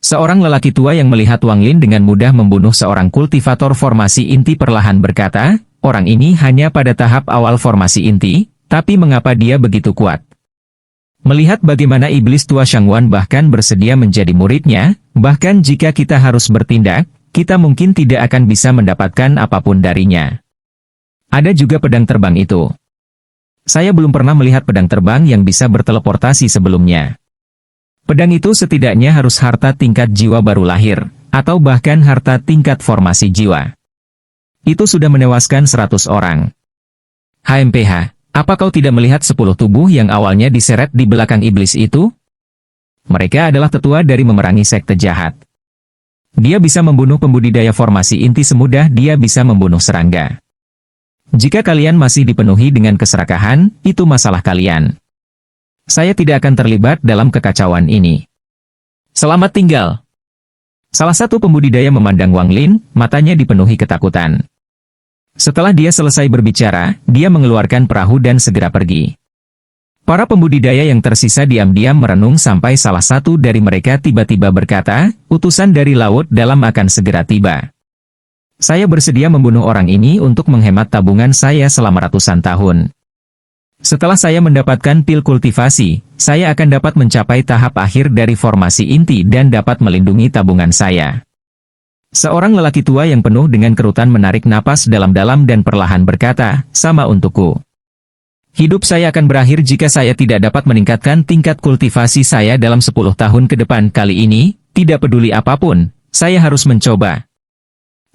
Seorang lelaki tua yang melihat Wanglin dengan mudah membunuh seorang kultivator formasi inti perlahan berkata, orang ini hanya pada tahap awal formasi inti, tapi mengapa dia begitu kuat? Melihat bagaimana iblis tua Shangwan bahkan bersedia menjadi muridnya, bahkan jika kita harus bertindak, kita mungkin tidak akan bisa mendapatkan apapun darinya. Ada juga pedang terbang itu. Saya belum pernah melihat pedang terbang yang bisa berteleportasi sebelumnya. Pedang itu setidaknya harus harta tingkat jiwa baru lahir, atau bahkan harta tingkat formasi jiwa. Itu sudah menewaskan 100 orang. HMPH, apa kau tidak melihat 10 tubuh yang awalnya diseret di belakang iblis itu? Mereka adalah tetua dari memerangi sekte jahat. Dia bisa membunuh pembudidaya formasi inti semudah dia bisa membunuh serangga. Jika kalian masih dipenuhi dengan keserakahan, itu masalah kalian. Saya tidak akan terlibat dalam kekacauan ini. Selamat tinggal. Salah satu pembudidaya memandang Wanglin, matanya dipenuhi ketakutan. Setelah dia selesai berbicara, dia mengeluarkan perahu dan segera pergi. Para pembudidaya yang tersisa diam-diam merenung sampai salah satu dari mereka tiba-tiba berkata, utusan dari laut dalam akan segera tiba. Saya bersedia membunuh orang ini untuk menghemat tabungan saya selama ratusan tahun. Setelah saya mendapatkan pil kultivasi, saya akan dapat mencapai tahap akhir dari formasi inti dan dapat melindungi tabungan saya. Seorang lelaki tua yang penuh dengan kerutan menarik napas dalam-dalam dan perlahan berkata, sama untukku. Hidup saya akan berakhir jika saya tidak dapat meningkatkan tingkat kultivasi saya dalam 10 tahun ke depan kali ini, tidak peduli apapun, saya harus mencoba.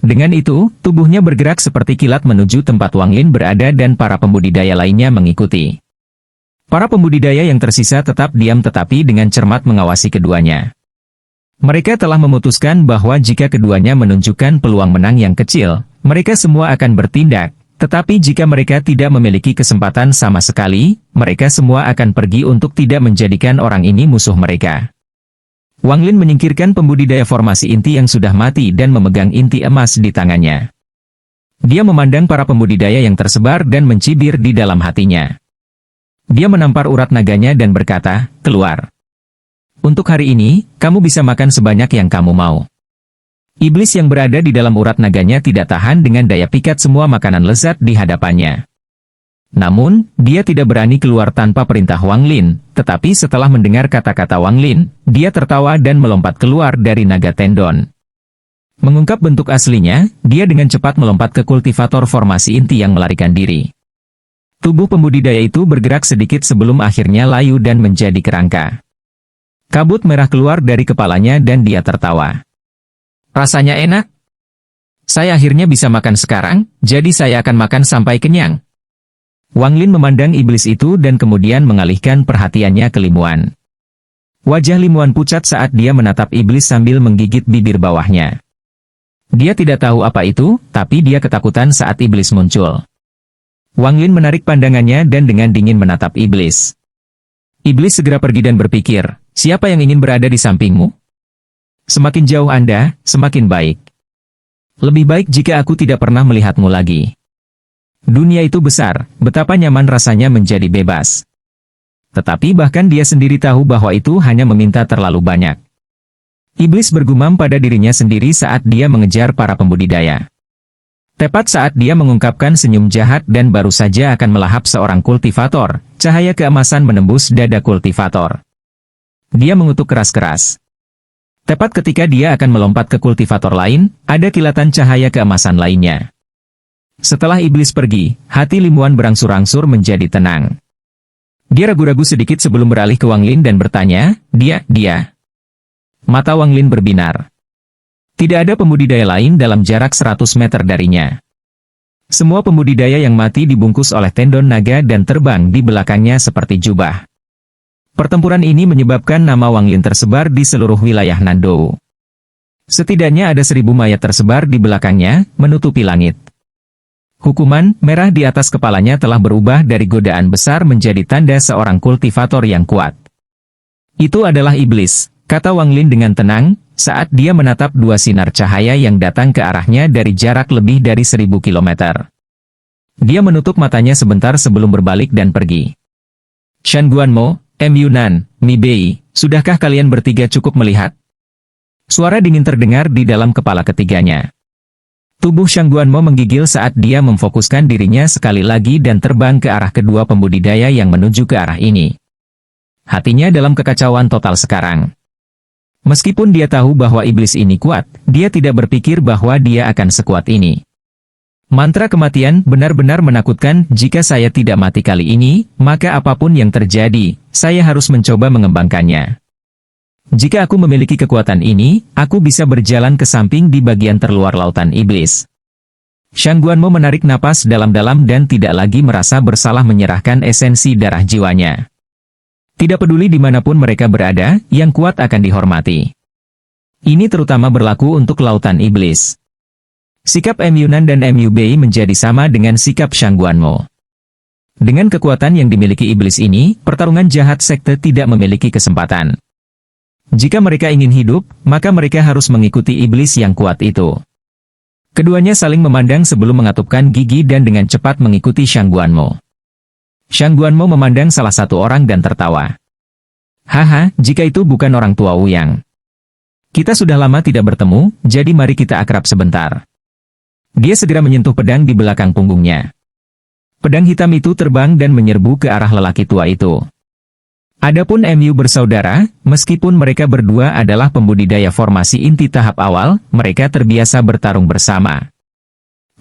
Dengan itu, tubuhnya bergerak seperti kilat menuju tempat Wanglin berada dan para pembudidaya lainnya mengikuti. Para pembudidaya yang tersisa tetap diam tetapi dengan cermat mengawasi keduanya. Mereka telah memutuskan bahwa jika keduanya menunjukkan peluang menang yang kecil, mereka semua akan bertindak, tetapi jika mereka tidak memiliki kesempatan sama sekali, mereka semua akan pergi untuk tidak menjadikan orang ini musuh mereka. Wanglin menyingkirkan pembudidaya formasi inti yang sudah mati dan memegang inti emas di tangannya. Dia memandang para pembudidaya yang tersebar dan mencibir di dalam hatinya. Dia menampar urat naganya dan berkata, keluar. Untuk hari ini, kamu bisa makan sebanyak yang kamu mau. Iblis yang berada di dalam urat naganya tidak tahan dengan daya pikat semua makanan lezat di hadapannya. Namun, dia tidak berani keluar tanpa perintah Wanglin, tetapi setelah mendengar kata-kata Wanglin, dia tertawa dan melompat keluar dari naga tendon. Mengungkap bentuk aslinya, dia dengan cepat melompat ke kultivator formasi inti yang melarikan diri. Tubuh pembudidaya itu bergerak sedikit sebelum akhirnya layu dan menjadi kerangka. Kabut merah keluar dari kepalanya dan dia tertawa. Rasanya enak? Saya akhirnya bisa makan sekarang, jadi saya akan makan sampai kenyang. Wang Lin memandang iblis itu dan kemudian mengalihkan perhatiannya ke Lim Wan. Wajah Lim Wan pucat saat dia menatap iblis sambil menggigit bibir bawahnya. Dia tidak tahu apa itu, tapi dia ketakutan saat iblis muncul. Wang Lin menarik pandangannya dan dengan dingin menatap iblis. Iblis segera pergi dan berpikir, siapa yang ingin berada di sampingmu? Semakin jauh Anda, semakin baik. Lebih baik jika aku tidak pernah melihatmu lagi. Dunia itu besar, betapa nyaman rasanya menjadi bebas. Tetapi bahkan dia sendiri tahu bahwa itu hanya meminta terlalu banyak. Iblis bergumam pada dirinya sendiri saat dia mengejar para pembudidaya. Tepat saat dia mengungkapkan senyum jahat dan baru saja akan melahap seorang kultivator, cahaya keemasan menembus dada kultivator. Dia mengutuk keras-keras. Tepat ketika dia akan melompat ke kultivator lain, ada kilatan cahaya keemasan lainnya. Setelah iblis pergi, hati Lim Wan berangsur-angsur menjadi tenang. Dia ragu-ragu sedikit sebelum beralih ke Wang Lin dan bertanya, dia. Mata Wang Lin berbinar. Tidak ada pembudidaya lain dalam jarak 100 meter darinya. Semua pembudidaya yang mati dibungkus oleh tendon naga dan terbang di belakangnya seperti jubah. Pertempuran ini menyebabkan nama Wang Lin tersebar di seluruh wilayah Nandou. Setidaknya ada 1000 mayat tersebar di belakangnya, menutupi langit. Hukuman merah di atas kepalanya telah berubah dari godaan besar menjadi tanda seorang kultivator yang kuat. Itu adalah iblis, kata Wang Lin dengan tenang, saat dia menatap dua sinar cahaya yang datang ke arahnya dari jarak lebih dari 1000 kilometer. Dia menutup matanya sebentar sebelum berbalik dan pergi. Shan Guanmo, M. Yunan, Mi Bei, sudahkah kalian bertiga cukup melihat? Suara dingin terdengar di dalam kepala ketiganya. Tubuh Shang Guanmo menggigil saat dia memfokuskan dirinya sekali lagi dan terbang ke arah kedua pembudidaya yang menuju ke arah ini. Hatinya dalam kekacauan total sekarang. Meskipun dia tahu bahwa iblis ini kuat, dia tidak berpikir bahwa dia akan sekuat ini. Mantra kematian benar-benar menakutkan. Jika saya tidak mati kali ini, maka apapun yang terjadi, saya harus mencoba mengembangkannya. Jika aku memiliki kekuatan ini, aku bisa berjalan ke samping di bagian terluar lautan iblis. Shang Guanmo menarik napas dalam-dalam dan tidak lagi merasa bersalah menyerahkan esensi darah jiwanya. Tidak peduli dimanapun mereka berada, yang kuat akan dihormati. Ini terutama berlaku untuk lautan iblis. Sikap M. Yunan dan M. Yu Bei menjadi sama dengan sikap Shang Guanmo. Dengan kekuatan yang dimiliki iblis ini, pertarungan jahat sekte tidak memiliki kesempatan. Jika mereka ingin hidup, maka mereka harus mengikuti iblis yang kuat itu. Keduanya saling memandang sebelum mengatupkan gigi dan dengan cepat mengikuti Shang Guanmo. Shang Guanmo memandang salah satu orang dan tertawa. Haha, jika itu bukan orang tua Wuyang. Kita sudah lama tidak bertemu, jadi mari kita akrab sebentar. Dia segera menyentuh pedang di belakang punggungnya. Pedang hitam itu terbang dan menyerbu ke arah lelaki tua itu. Adapun MU bersaudara, meskipun mereka berdua adalah pembudidaya formasi inti tahap awal, mereka terbiasa bertarung bersama.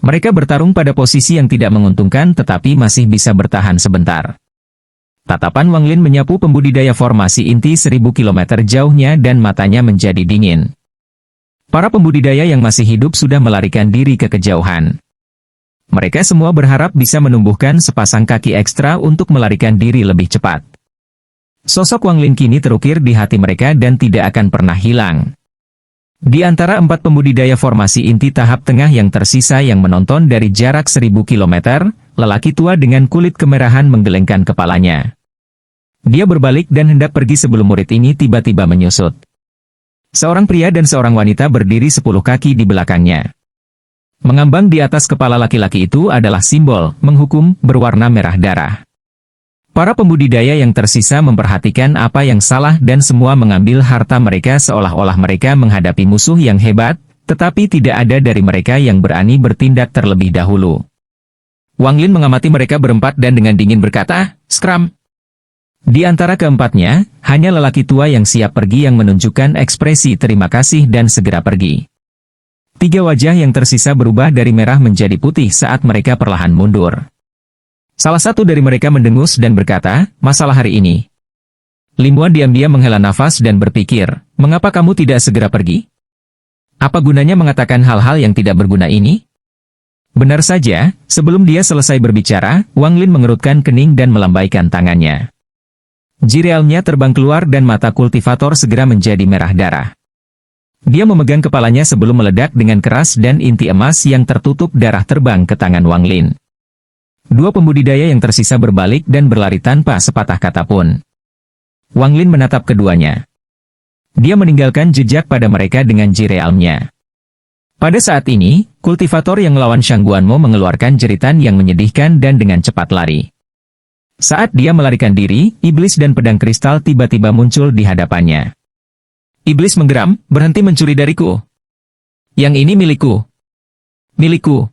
Mereka bertarung pada posisi yang tidak menguntungkan tetapi masih bisa bertahan sebentar. Tatapan Wang Lin menyapu pembudidaya formasi inti 1000 km jauhnya dan matanya menjadi dingin. Para pembudidaya yang masih hidup sudah melarikan diri ke kejauhan. Mereka semua berharap bisa menumbuhkan sepasang kaki ekstra untuk melarikan diri lebih cepat. Sosok Wang Lin kini terukir di hati mereka dan tidak akan pernah hilang. Di antara 4 pembudidaya formasi inti tahap tengah yang tersisa yang menonton dari jarak 1000 km, lelaki tua dengan kulit kemerahan menggelengkan kepalanya. Dia berbalik dan hendak pergi sebelum murid ini tiba-tiba menyusut. Seorang pria dan seorang wanita berdiri 10 kaki di belakangnya. Mengambang di atas kepala laki-laki itu adalah simbol menghukum berwarna merah darah. Para pembudidaya yang tersisa memperhatikan apa yang salah dan semua mengambil harta mereka seolah-olah mereka menghadapi musuh yang hebat, tetapi tidak ada dari mereka yang berani bertindak terlebih dahulu. Wang Lin mengamati mereka berempat dan dengan dingin berkata, "Skram." Di antara keempatnya, hanya lelaki tua yang siap pergi yang menunjukkan ekspresi terima kasih dan segera pergi. 3 wajah yang tersisa berubah dari merah menjadi putih saat mereka perlahan mundur. Salah satu dari mereka mendengus dan berkata, "Masalah hari ini." Lim Wan diam-diam menghela nafas dan berpikir, "Mengapa kamu tidak segera pergi? Apa gunanya mengatakan hal-hal yang tidak berguna ini?" Benar saja, sebelum dia selesai berbicara, Wang Lin mengerutkan kening dan melambaikan tangannya. Jirealnya terbang keluar dan mata kultivator segera menjadi merah darah. Dia memegang kepalanya sebelum meledak dengan keras dan inti emas yang tertutup darah terbang ke tangan Wang Lin. Dua pembudidaya yang tersisa berbalik dan berlari tanpa sepatah kata pun. Wang Lin menatap keduanya. Dia meninggalkan jejak pada mereka dengan jirealnya. Pada saat ini, kultivator yang melawan Shang Guanmo mengeluarkan jeritan yang menyedihkan dan dengan cepat lari. Saat dia melarikan diri, iblis dan pedang kristal tiba-tiba muncul di hadapannya. Iblis menggeram, berhenti mencuri dariku. Yang ini milikku. Milikku.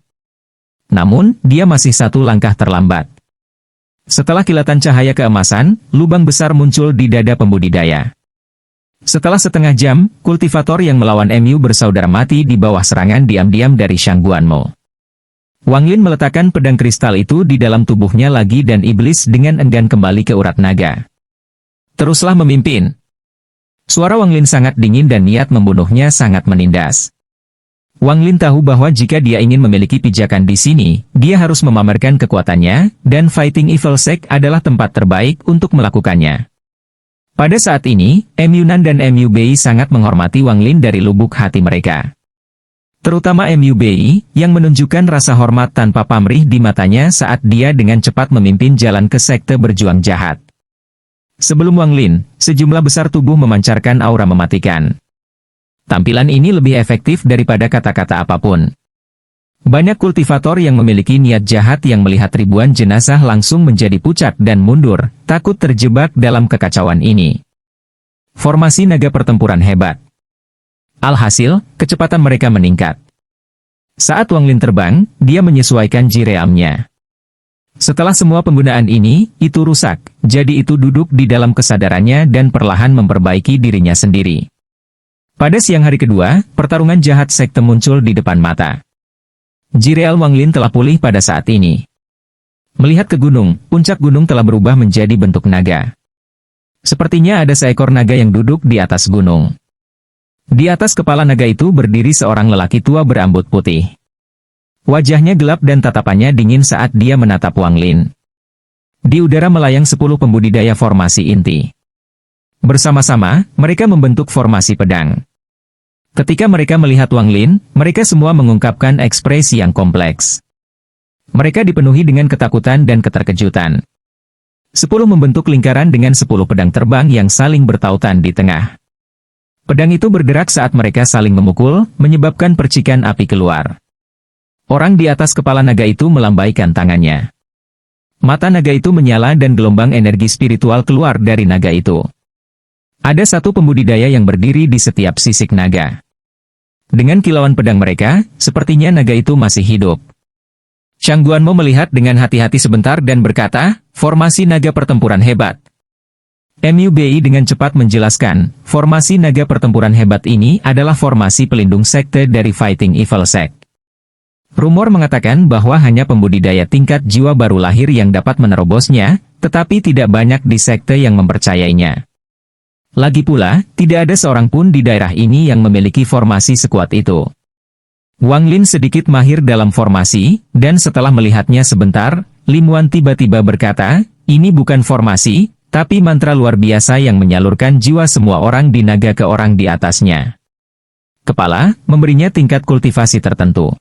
Namun, dia masih satu langkah terlambat. Setelah kilatan cahaya keemasan, lubang besar muncul di dada pembudidaya. Setelah setengah jam, kultivator yang melawan MU bersaudara mati di bawah serangan diam-diam dari Shang Guanmo. Wang Lin meletakkan pedang kristal itu di dalam tubuhnya lagi dan iblis dengan enggan kembali ke urat naga. Teruslah memimpin. Suara Wang Lin sangat dingin dan niat membunuhnya sangat menindas. Wang Lin tahu bahwa jika dia ingin memiliki pijakan di sini, dia harus memamerkan kekuatannya, dan Fighting Evil Sect adalah tempat terbaik untuk melakukannya. Pada saat ini, MU Nan dan MU Bei sangat menghormati Wang Lin dari lubuk hati mereka. Terutama MU Bei, yang menunjukkan rasa hormat tanpa pamrih di matanya saat dia dengan cepat memimpin jalan ke sekte berjuang jahat. Sebelum Wang Lin, sejumlah besar tubuh memancarkan aura mematikan. Tampilan ini lebih efektif daripada kata-kata apapun. Banyak kultivator yang memiliki niat jahat yang melihat ribuan jenazah langsung menjadi pucat dan mundur, takut terjebak dalam kekacauan ini. Formasi naga pertempuran hebat. Alhasil, kecepatan mereka meningkat. Saat Wang Lin terbang, dia menyesuaikan jireamnya. Setelah semua penggunaan ini, itu rusak, jadi itu duduk di dalam kesadarannya dan perlahan memperbaiki dirinya sendiri. Pada siang hari kedua, pertarungan jahat sekte muncul di depan mata. Jireal Wang Lin telah pulih pada saat ini. Melihat ke gunung, puncak gunung telah berubah menjadi bentuk naga. Sepertinya ada seekor naga yang duduk di atas gunung. Di atas kepala naga itu berdiri seorang lelaki tua berambut putih. Wajahnya gelap dan tatapannya dingin saat dia menatap Wang Lin. Di udara melayang 10 pembudidaya formasi inti. Bersama-sama, mereka membentuk formasi pedang. Ketika mereka melihat Wang Lin, mereka semua mengungkapkan ekspresi yang kompleks. Mereka dipenuhi dengan ketakutan dan keterkejutan. 10 membentuk lingkaran dengan 10 pedang terbang yang saling bertautan di tengah. Pedang itu bergerak saat mereka saling memukul, menyebabkan percikan api keluar. Orang di atas kepala naga itu melambaikan tangannya. Mata naga itu menyala dan gelombang energi spiritual keluar dari naga itu. Ada satu pembudidaya yang berdiri di setiap sisik naga. Dengan kilauan pedang mereka, sepertinya naga itu masih hidup. Shang Guanmo melihat dengan hati-hati sebentar dan berkata, formasi naga pertempuran hebat. MU Bei dengan cepat menjelaskan, formasi naga pertempuran hebat ini adalah formasi pelindung sekte dari Fighting Evil Sect. Rumor mengatakan bahwa hanya pembudidaya tingkat jiwa baru lahir yang dapat menerobosnya, tetapi tidak banyak di sekte yang mempercayainya. Lagi pula, tidak ada seorang pun di daerah ini yang memiliki formasi sekuat itu. Wang Lin sedikit mahir dalam formasi, dan setelah melihatnya sebentar, Lim Wan tiba-tiba berkata, ini bukan formasi, tapi mantra luar biasa yang menyalurkan jiwa semua orang di naga ke orang di atasnya. Kepala, memberinya tingkat kultivasi tertentu.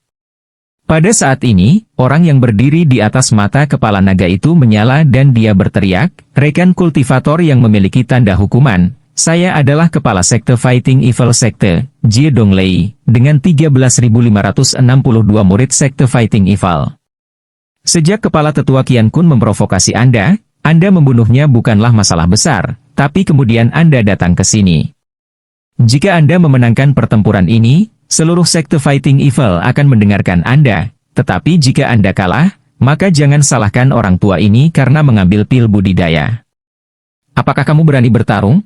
Pada saat ini, orang yang berdiri di atas mata kepala naga itu menyala dan dia berteriak, rekan kultivator yang memiliki tanda hukuman, saya adalah kepala sekte Fighting Evil Sekte, Jie Donglei, dengan 13.562 murid sekte Fighting Evil. Sejak kepala tetua Qian Kun memprovokasi Anda membunuhnya bukanlah masalah besar, tapi kemudian Anda datang ke sini. Jika Anda memenangkan pertempuran ini, seluruh sekte Fighting Evil akan mendengarkan Anda, tetapi jika Anda kalah, maka jangan salahkan orang tua ini karena mengambil pil budidaya. Apakah kamu berani bertarung?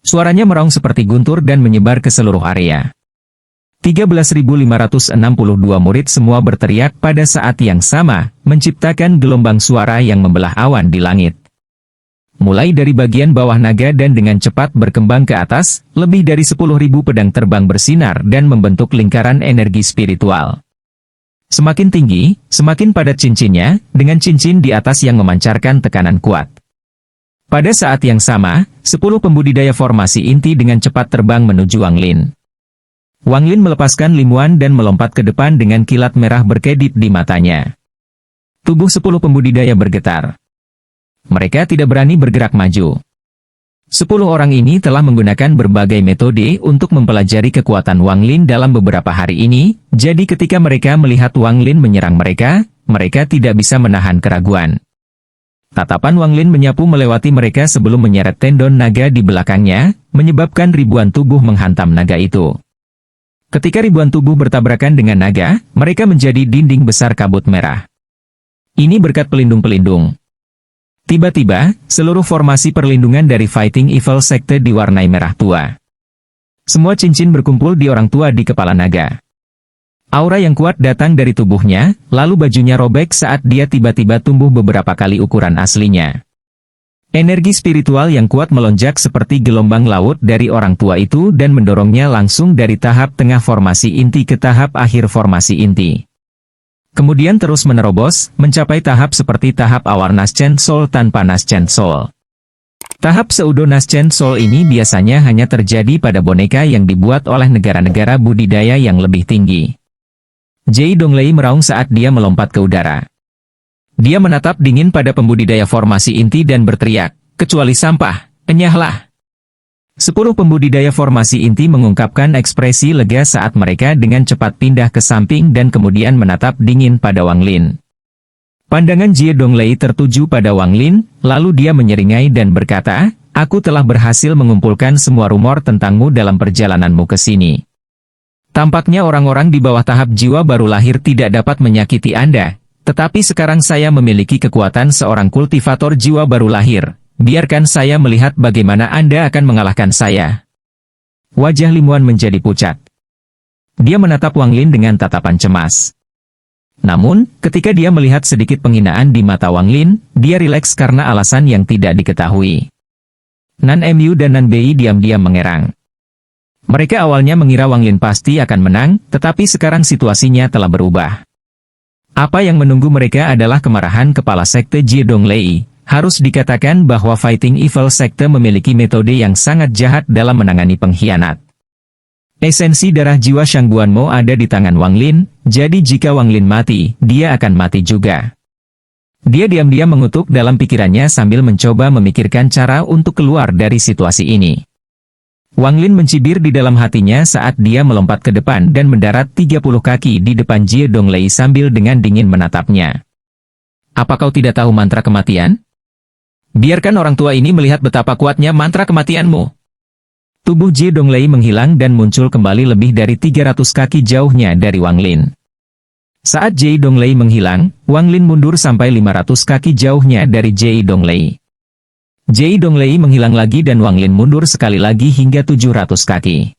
Suaranya meraung seperti guntur dan menyebar ke seluruh area. 13.562 murid semua berteriak pada saat yang sama, menciptakan gelombang suara yang membelah awan di langit. Mulai dari bagian bawah naga dan dengan cepat berkembang ke atas, lebih dari 10.000 pedang terbang bersinar dan membentuk lingkaran energi spiritual. Semakin tinggi, semakin padat cincinnya, dengan cincin di atas yang memancarkan tekanan kuat. Pada saat yang sama, 10 pembudidaya formasi inti dengan cepat terbang menuju Wang Lin. Wang Lin melepaskan limuan dan melompat ke depan dengan kilat merah berkedip di matanya. Tubuh 10 pembudidaya bergetar. Mereka tidak berani bergerak maju. 10 orang ini telah menggunakan berbagai metode untuk mempelajari kekuatan Wang Lin dalam beberapa hari ini, jadi ketika mereka melihat Wang Lin menyerang mereka, mereka tidak bisa menahan keraguan. Tatapan Wang Lin menyapu melewati mereka sebelum menyeret tendon naga di belakangnya, menyebabkan ribuan tubuh menghantam naga itu. Ketika ribuan tubuh bertabrakan dengan naga, mereka menjadi dinding besar kabut merah. Ini berkat pelindung-pelindung. Tiba-tiba, seluruh formasi perlindungan dari Fighting Evil Sekte diwarnai merah tua. Semua cincin berkumpul di orang tua di kepala naga. Aura yang kuat datang dari tubuhnya, lalu bajunya robek saat dia tiba-tiba tumbuh beberapa kali ukuran aslinya. Energi spiritual yang kuat melonjak seperti gelombang laut dari orang tua itu dan mendorongnya langsung dari tahap tengah formasi inti ke tahap akhir formasi inti. Kemudian terus menerobos, mencapai tahap seperti tahap awal Naschen Soul tanpa Naschen Soul. Tahap pseudo Naschen Soul ini biasanya hanya terjadi pada boneka yang dibuat oleh negara-negara budidaya yang lebih tinggi. Jai Donglei meraung saat dia melompat ke udara. Dia menatap dingin pada pembudidaya formasi inti dan berteriak, "Kecuali sampah, enyahlah." 10 pembudidaya formasi inti mengungkapkan ekspresi lega saat mereka dengan cepat pindah ke samping dan kemudian menatap dingin pada Wang Lin. Pandangan Jie Donglei tertuju pada Wang Lin, lalu dia menyeringai dan berkata, "Aku telah berhasil mengumpulkan semua rumor tentangmu dalam perjalananmu ke sini. Tampaknya orang-orang di bawah tahap jiwa baru lahir tidak dapat menyakiti Anda, tetapi sekarang saya memiliki kekuatan seorang kultivator jiwa baru lahir. Biarkan saya melihat bagaimana Anda akan mengalahkan saya." Wajah Limuan menjadi pucat. Dia menatap Wang Lin dengan tatapan cemas. Namun, ketika dia melihat sedikit penghinaan di mata Wang Lin, dia rileks karena alasan yang tidak diketahui. Nan Mu dan Nan Bei diam-diam mengerang. Mereka awalnya mengira Wang Lin pasti akan menang, tetapi sekarang situasinya telah berubah. Apa yang menunggu mereka adalah kemarahan kepala sekte Jie Donglei. Harus dikatakan bahwa Fighting Evil Sekte memiliki metode yang sangat jahat dalam menangani pengkhianat. Esensi darah jiwa Shang Guanmo ada di tangan Wang Lin, jadi jika Wang Lin mati, dia akan mati juga. Dia diam-diam mengutuk dalam pikirannya sambil mencoba memikirkan cara untuk keluar dari situasi ini. Wang Lin mencibir di dalam hatinya saat dia melompat ke depan dan mendarat 30 kaki di depan Jie Donglei sambil dengan dingin menatapnya. "Apa kau tidak tahu mantra kematian? Biarkan orang tua ini melihat betapa kuatnya mantra kematianmu." Tubuh Jie Donglei menghilang dan muncul kembali lebih dari 300 kaki jauhnya dari Wang Lin. Saat Jie Donglei menghilang, Wang Lin mundur sampai 500 kaki jauhnya dari Jie Donglei. Jie Donglei menghilang lagi dan Wang Lin mundur sekali lagi hingga 700 kaki.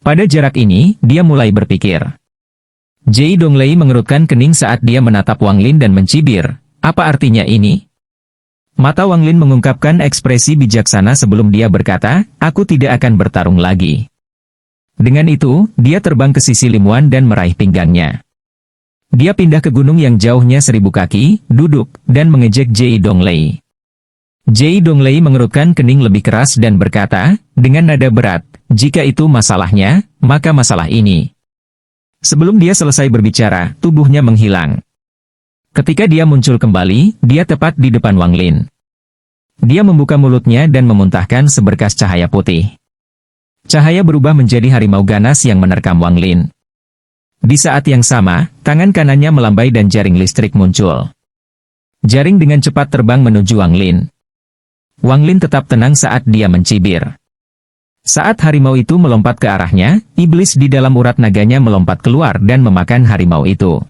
Pada jarak ini, dia mulai berpikir. Jie Donglei mengerutkan kening saat dia menatap Wang Lin dan mencibir, "Apa artinya ini?" Mata Wang Lin mengungkapkan ekspresi bijaksana sebelum dia berkata, "Aku tidak akan bertarung lagi." Dengan itu, dia terbang ke sisi Limuan dan meraih pinggangnya. Dia pindah ke gunung yang jauhnya 1000 kaki, duduk, dan mengejek Jie Donglei. Jie Donglei mengerutkan kening lebih keras dan berkata, dengan nada berat, "Jika itu masalahnya, maka masalah ini." Sebelum dia selesai berbicara, tubuhnya menghilang. Ketika dia muncul kembali, dia tepat di depan Wang Lin. Dia membuka mulutnya dan memuntahkan seberkas cahaya putih. Cahaya berubah menjadi harimau ganas yang menerkam Wang Lin. Di saat yang sama, tangan kanannya melambai dan jaring listrik muncul. Jaring dengan cepat terbang menuju Wang Lin. Wang Lin tetap tenang saat dia mencibir. Saat harimau itu melompat ke arahnya, iblis di dalam urat naganya melompat keluar dan memakan harimau itu.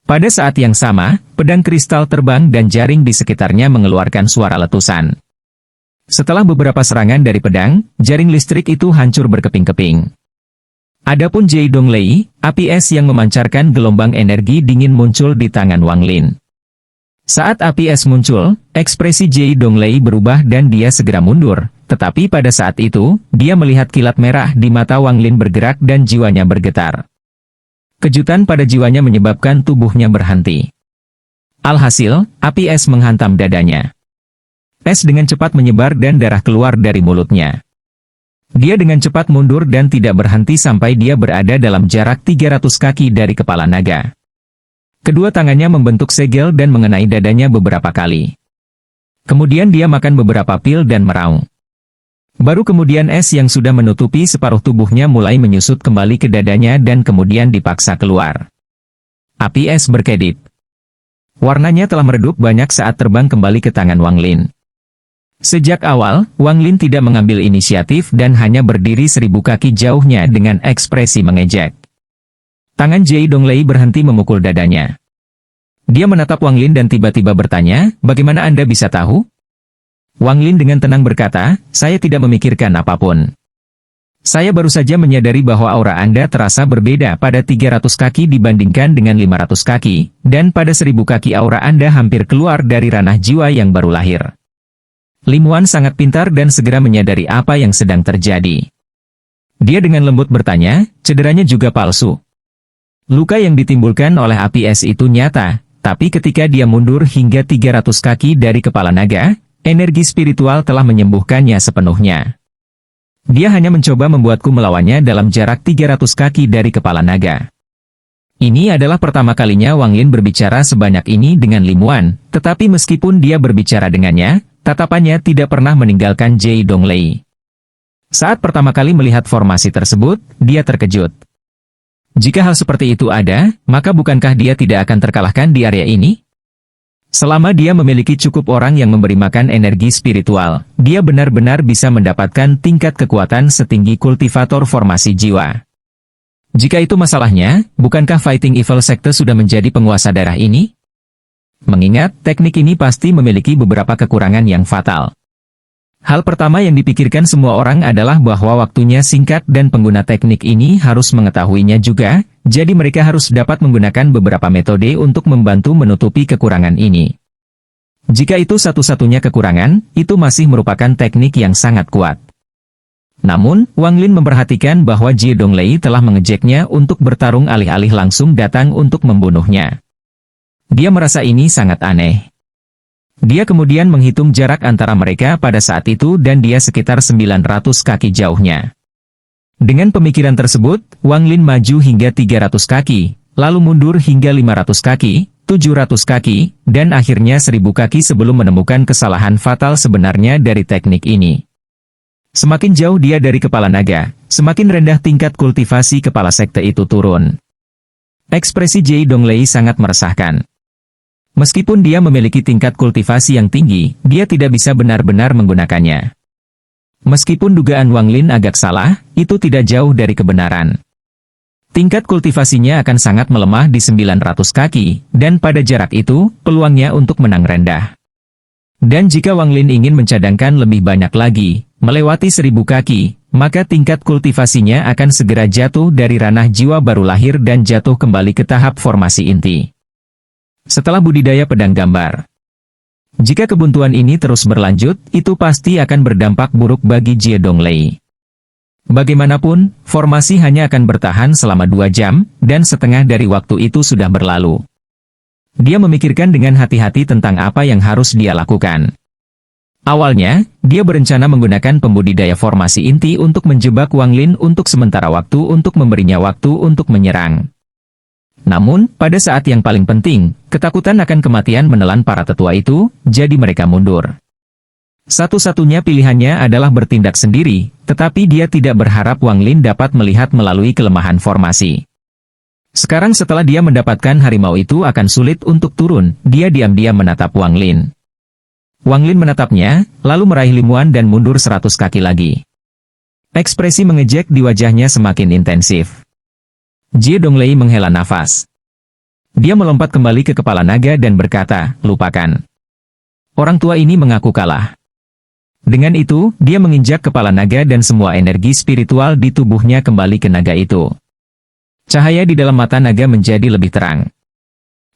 Pada saat yang sama, pedang kristal terbang dan jaring di sekitarnya mengeluarkan suara letusan. Setelah beberapa serangan dari pedang, jaring listrik itu hancur berkeping-keping. Adapun Jie Donglei, api es yang memancarkan gelombang energi dingin muncul di tangan Wang Lin. Saat api es muncul, ekspresi Jie Donglei berubah dan dia segera mundur, tetapi pada saat itu, dia melihat kilat merah di mata Wang Lin bergerak dan jiwanya bergetar. Kejutan pada jiwanya menyebabkan tubuhnya berhenti. Alhasil, api es menghantam dadanya. Es dengan cepat menyebar dan darah keluar dari mulutnya. Dia dengan cepat mundur dan tidak berhenti sampai dia berada dalam jarak 300 kaki dari kepala naga. Kedua tangannya membentuk segel dan mengenai dadanya beberapa kali. Kemudian dia makan beberapa pil dan meraung. Baru kemudian es yang sudah menutupi separuh tubuhnya mulai menyusut kembali ke dadanya dan kemudian dipaksa keluar. Api es berkedip. Warnanya telah meredup banyak saat terbang kembali ke tangan Wang Lin. Sejak awal, Wang Lin tidak mengambil inisiatif dan hanya berdiri 1000 kaki jauhnya dengan ekspresi mengejek. Tangan Jie Donglei berhenti memukul dadanya. Dia menatap Wang Lin dan tiba-tiba bertanya, "Bagaimana Anda bisa tahu?" Wang Lin dengan tenang berkata, "Saya tidak memikirkan apapun. Saya baru saja menyadari bahwa aura Anda terasa berbeda pada 300 kaki dibandingkan dengan 500 kaki, dan pada 1000 kaki aura Anda hampir keluar dari ranah jiwa yang baru lahir." Lim Wan sangat pintar dan segera menyadari apa yang sedang terjadi. Dia dengan lembut bertanya, "Cederanya juga palsu?" Luka yang ditimbulkan oleh api es itu nyata, tapi ketika dia mundur hingga 300 kaki dari kepala naga, energi spiritual telah menyembuhkannya sepenuhnya. Dia hanya mencoba membuatku melawannya dalam jarak 300 kaki dari kepala naga. Ini adalah pertama kalinya Wang Lin berbicara sebanyak ini dengan Lim Wan, tetapi meskipun dia berbicara dengannya, tatapannya tidak pernah meninggalkan Jie Donglei. Saat pertama kali melihat formasi tersebut, dia terkejut. Jika hal seperti itu ada, maka bukankah dia tidak akan terkalahkan di area ini? Selama dia memiliki cukup orang yang memberi makan energi spiritual, dia benar-benar bisa mendapatkan tingkat kekuatan setinggi kultivator formasi jiwa. Jika itu masalahnya, bukankah Fighting Evil Sekte sudah menjadi penguasa daerah ini? Mengingat, teknik ini pasti memiliki beberapa kekurangan yang fatal. Hal pertama yang dipikirkan semua orang adalah bahwa waktunya singkat dan pengguna teknik ini harus mengetahuinya juga, jadi mereka harus dapat menggunakan beberapa metode untuk membantu menutupi kekurangan ini. Jika itu satu-satunya kekurangan, itu masih merupakan teknik yang sangat kuat. Namun, Wang Lin memperhatikan bahwa Jie Donglei telah mengejeknya untuk bertarung alih-alih langsung datang untuk membunuhnya. Dia merasa ini sangat aneh. Dia kemudian menghitung jarak antara mereka pada saat itu dan dia sekitar 900 kaki jauhnya. Dengan pemikiran tersebut, Wang Lin maju hingga 300 kaki, lalu mundur hingga 500 kaki, 700 kaki, dan akhirnya 1000 kaki sebelum menemukan kesalahan fatal sebenarnya dari teknik ini. Semakin jauh dia dari kepala naga, semakin rendah tingkat kultivasi kepala sekte itu turun. Ekspresi Jie Donglei sangat meresahkan. Meskipun dia memiliki tingkat kultivasi yang tinggi, dia tidak bisa benar-benar menggunakannya. Meskipun dugaan Wang Lin agak salah, itu tidak jauh dari kebenaran. Tingkat kultivasinya akan sangat melemah di 900 kaki, dan pada jarak itu, peluangnya untuk menang rendah. Dan jika Wang Lin ingin mencadangkan lebih banyak lagi, melewati 1000 kaki, maka tingkat kultivasinya akan segera jatuh dari ranah jiwa baru lahir dan jatuh kembali ke tahap formasi inti. Setelah budidaya pedang gambar. Jika kebuntuan ini terus berlanjut, itu pasti akan berdampak buruk bagi Jie Donglei. Bagaimanapun, formasi hanya akan bertahan selama 2 jam, dan setengah dari waktu itu sudah berlalu. Dia memikirkan dengan hati-hati tentang apa yang harus dia lakukan. Awalnya, dia berencana menggunakan pembudidaya formasi inti untuk menjebak Wang Lin untuk sementara waktu untuk memberinya waktu untuk menyerang. Namun, pada saat yang paling penting, ketakutan akan kematian menelan para tetua itu, jadi mereka mundur. Satu-satunya pilihannya adalah bertindak sendiri, tetapi dia tidak berharap Wang Lin dapat melihat melalui kelemahan formasi. Sekarang setelah dia mendapatkan harimau itu akan sulit untuk turun, dia diam-diam menatap Wang Lin. Wang Lin menatapnya, lalu meraih Lim Wan dan mundur 100 kaki lagi. Ekspresi mengejek di wajahnya semakin intensif. Jie Donglei menghela nafas. Dia melompat kembali ke kepala naga dan berkata, "Lupakan. Orang tua ini mengaku kalah." Dengan itu, dia menginjak kepala naga dan semua energi spiritual di tubuhnya kembali ke naga itu. Cahaya di dalam mata naga menjadi lebih terang.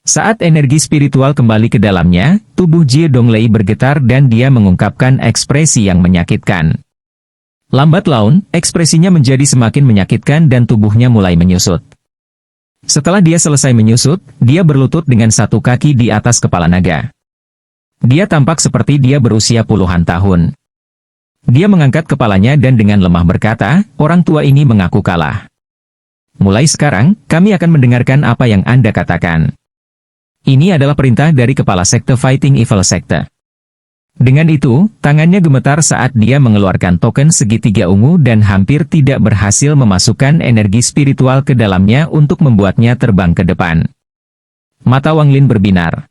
Saat energi spiritual kembali ke dalamnya, tubuh Jie Donglei bergetar dan dia mengungkapkan ekspresi yang menyakitkan. Lambat laun, ekspresinya menjadi semakin menyakitkan dan tubuhnya mulai menyusut. Setelah dia selesai menyusut, dia berlutut dengan satu kaki di atas kepala naga. Dia tampak seperti dia berusia puluhan tahun. Dia mengangkat kepalanya dan dengan lemah berkata, orang tua ini mengaku kalah. Mulai sekarang, kami akan mendengarkan apa yang Anda katakan. Ini adalah perintah dari kepala sekte Fighting Evil Sekte. Dengan itu, tangannya gemetar saat dia mengeluarkan token segitiga ungu dan hampir tidak berhasil memasukkan energi spiritual ke dalamnya untuk membuatnya terbang ke depan. Mata Wang Lin berbinar.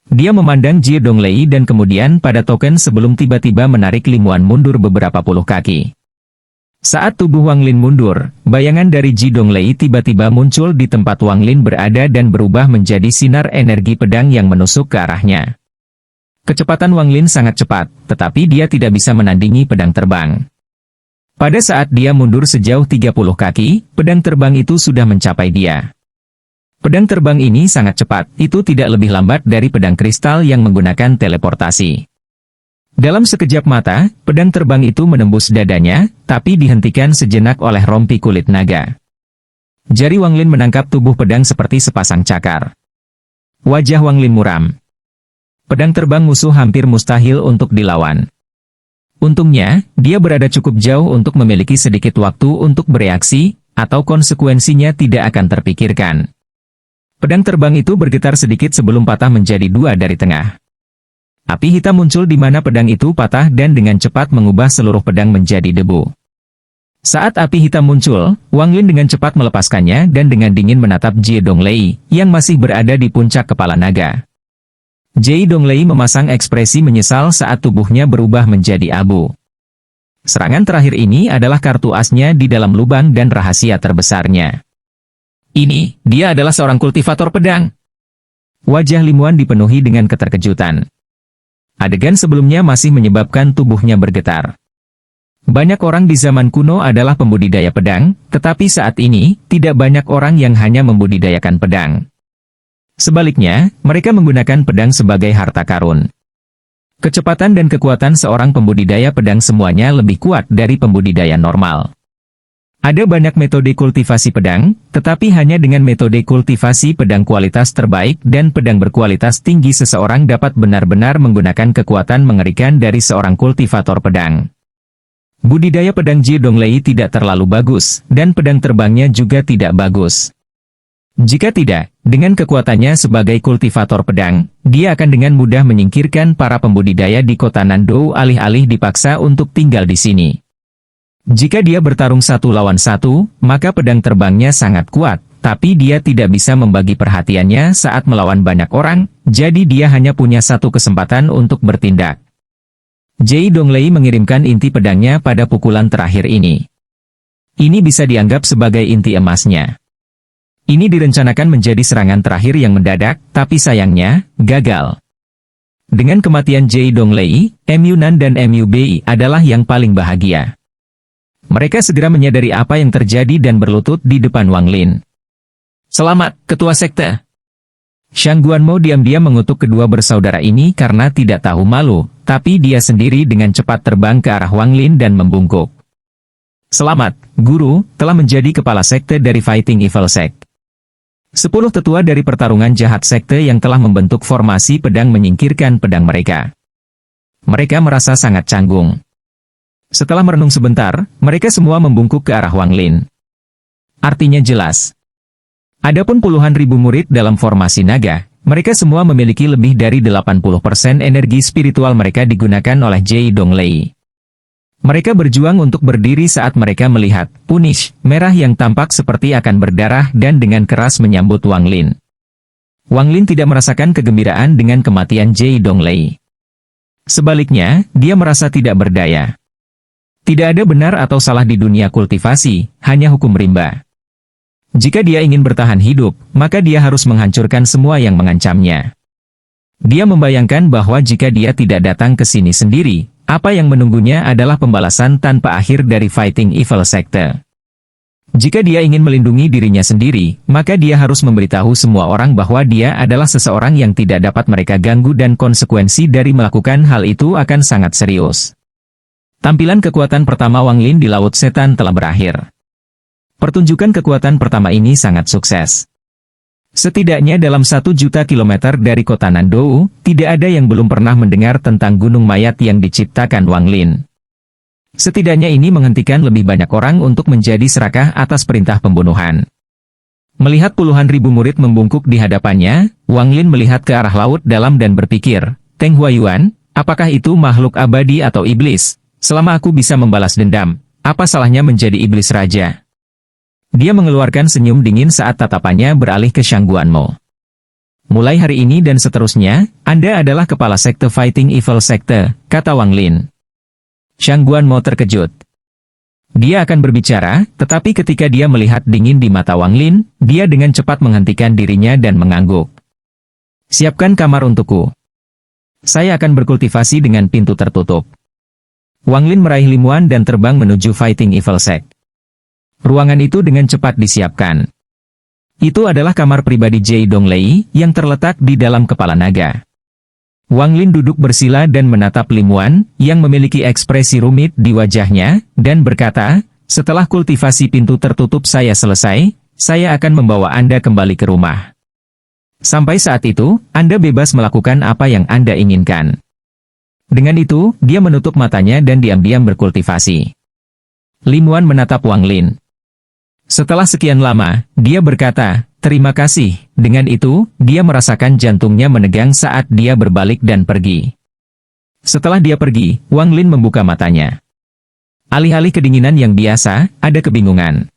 Dia memandang Jie Donglei dan kemudian pada token sebelum tiba-tiba menarik Limuan mundur beberapa puluh kaki. Saat tubuh Wang Lin mundur, bayangan dari Jie Donglei tiba-tiba muncul di tempat Wang Lin berada dan berubah menjadi sinar energi pedang yang menusuk ke arahnya. Kecepatan Wang Lin sangat cepat, tetapi dia tidak bisa menandingi pedang terbang. Pada saat dia mundur sejauh 30 kaki, pedang terbang itu sudah mencapai dia. Pedang terbang ini sangat cepat, itu tidak lebih lambat dari pedang kristal yang menggunakan teleportasi. Dalam sekejap mata, pedang terbang itu menembus dadanya, tapi dihentikan sejenak oleh rompi kulit naga. Jari Wang Lin menangkap tubuh pedang seperti sepasang cakar. Wajah Wang Lin muram. Pedang terbang musuh hampir mustahil untuk dilawan. Untungnya, dia berada cukup jauh untuk memiliki sedikit waktu untuk bereaksi, atau konsekuensinya tidak akan terpikirkan. Pedang terbang itu bergetar sedikit sebelum patah menjadi dua dari tengah. Api hitam muncul di mana pedang itu patah dan dengan cepat mengubah seluruh pedang menjadi debu. Saat api hitam muncul, Wang Lin dengan cepat melepaskannya dan dengan dingin menatap Jie Donglei, yang masih berada di puncak kepala naga. Jie Donglei memasang ekspresi menyesal saat tubuhnya berubah menjadi abu. Serangan terakhir ini adalah kartu asnya di dalam lubang dan rahasia terbesarnya. Ini, dia adalah seorang kultivator pedang. Wajah Limuan dipenuhi dengan keterkejutan. Adegan sebelumnya masih menyebabkan tubuhnya bergetar. Banyak orang di zaman kuno adalah pembudidaya pedang, tetapi saat ini, tidak banyak orang yang hanya membudidayakan pedang. Sebaliknya, mereka menggunakan pedang sebagai harta karun. Kecepatan dan kekuatan seorang pembudidaya pedang semuanya lebih kuat dari pembudidaya normal. Ada banyak metode kultivasi pedang, tetapi hanya dengan metode kultivasi pedang kualitas terbaik dan pedang berkualitas tinggi seseorang dapat benar-benar menggunakan kekuatan mengerikan dari seorang kultivator pedang. Budidaya pedang Jie Donglei tidak terlalu bagus, dan pedang terbangnya juga tidak bagus. Jika tidak, dengan kekuatannya sebagai kultivator pedang, dia akan dengan mudah menyingkirkan para pembudidaya di kota Nandou alih-alih dipaksa untuk tinggal di sini. Jika dia bertarung 1 lawan 1, maka pedang terbangnya sangat kuat, tapi dia tidak bisa membagi perhatiannya saat melawan banyak orang, jadi dia hanya punya satu kesempatan untuk bertindak. Jie Donglei mengirimkan inti pedangnya pada pukulan terakhir ini. Ini bisa dianggap sebagai inti emasnya. Ini direncanakan menjadi serangan terakhir yang mendadak, tapi sayangnya, gagal. Dengan kematian Jie Donglei, MU Nan dan MUBI adalah yang paling bahagia. Mereka segera menyadari apa yang terjadi dan berlutut di depan Wang Lin. Selamat, Ketua Sekte. Shang Guanmo diam-diam mengutuk kedua bersaudara ini karena tidak tahu malu, tapi dia sendiri dengan cepat terbang ke arah Wang Lin dan membungkuk. Selamat, Guru, telah menjadi kepala sekte dari Fighting Evil Sect. 10 tetua dari pertarungan jahat sekte yang telah membentuk formasi pedang menyingkirkan pedang mereka. Mereka merasa sangat canggung. Setelah merenung sebentar, mereka semua membungkuk ke arah Wang Lin. Artinya jelas. Adapun puluhan ribu murid dalam formasi naga, mereka semua memiliki lebih dari 80% energi spiritual mereka digunakan oleh Jie Donglei. Mereka berjuang untuk berdiri saat mereka melihat Punish merah yang tampak seperti akan berdarah dan dengan keras menyambut Wang Lin. Wang Lin tidak merasakan kegembiraan dengan kematian Jie Donglei. Sebaliknya, dia merasa tidak berdaya. Tidak ada benar atau salah di dunia kultivasi, hanya hukum rimba. Jika dia ingin bertahan hidup, maka dia harus menghancurkan semua yang mengancamnya. Dia membayangkan bahwa jika dia tidak datang ke sini sendiri, apa yang menunggunya adalah pembalasan tanpa akhir dari Fighting Evil Sekte. Jika dia ingin melindungi dirinya sendiri, maka dia harus memberitahu semua orang bahwa dia adalah seseorang yang tidak dapat mereka ganggu dan konsekuensi dari melakukan hal itu akan sangat serius. Tampilan kekuatan pertama Wang Lin di Laut Setan telah berakhir. Pertunjukan kekuatan pertama ini sangat sukses. Setidaknya dalam 1 juta kilometer dari kota Nandou, tidak ada yang belum pernah mendengar tentang gunung mayat yang diciptakan Wang Lin. Setidaknya ini menghentikan lebih banyak orang untuk menjadi serakah atas perintah pembunuhan. Melihat puluhan ribu murid membungkuk di hadapannya, Wang Lin melihat ke arah laut dalam dan berpikir, Teng Huayuan, apakah itu makhluk abadi atau iblis? Selama aku bisa membalas dendam, apa salahnya menjadi iblis raja? Dia mengeluarkan senyum dingin saat tatapannya beralih ke Shangguanmo. Mulai hari ini dan seterusnya, Anda adalah kepala sekte Fighting Evil Sekte, kata Wang Lin. Shangguanmo terkejut. Dia akan berbicara, tetapi ketika dia melihat dingin di mata Wang Lin, dia dengan cepat menghentikan dirinya dan mengangguk. Siapkan kamar untukku. Saya akan berkultivasi dengan pintu tertutup. Wang Lin meraih limuan dan terbang menuju Fighting Evil Sect. Ruangan itu dengan cepat disiapkan. Itu adalah kamar pribadi Jai Donglei yang terletak di dalam kepala naga. Wang Lin duduk bersila dan menatap limuan yang memiliki ekspresi rumit di wajahnya dan berkata, setelah kultivasi pintu tertutup saya selesai, saya akan membawa Anda kembali ke rumah. Sampai saat itu, Anda bebas melakukan apa yang Anda inginkan. Dengan itu, dia menutup matanya dan diam-diam berkultivasi. Limuan menatap Wang Lin. Setelah sekian lama, dia berkata, terima kasih. Dengan itu, dia merasakan jantungnya menegang saat dia berbalik dan pergi. Setelah dia pergi, Wang Lin membuka matanya. Alih-alih kedinginan yang biasa, ada kebingungan.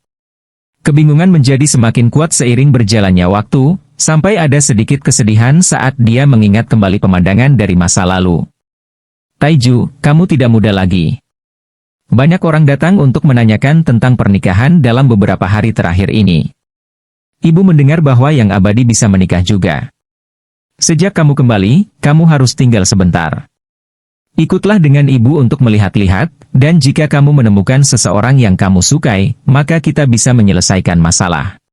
Kebingungan menjadi semakin kuat seiring berjalannya waktu, sampai ada sedikit kesedihan saat dia mengingat kembali pemandangan dari masa lalu. Taiju, kamu tidak muda lagi. Banyak orang datang untuk menanyakan tentang pernikahan dalam beberapa hari terakhir ini. Ibu mendengar bahwa yang abadi bisa menikah juga. Sejak kamu kembali, kamu harus tinggal sebentar. Ikutlah dengan ibu untuk melihat-lihat, dan jika kamu menemukan seseorang yang kamu sukai, maka kita bisa menyelesaikan masalah.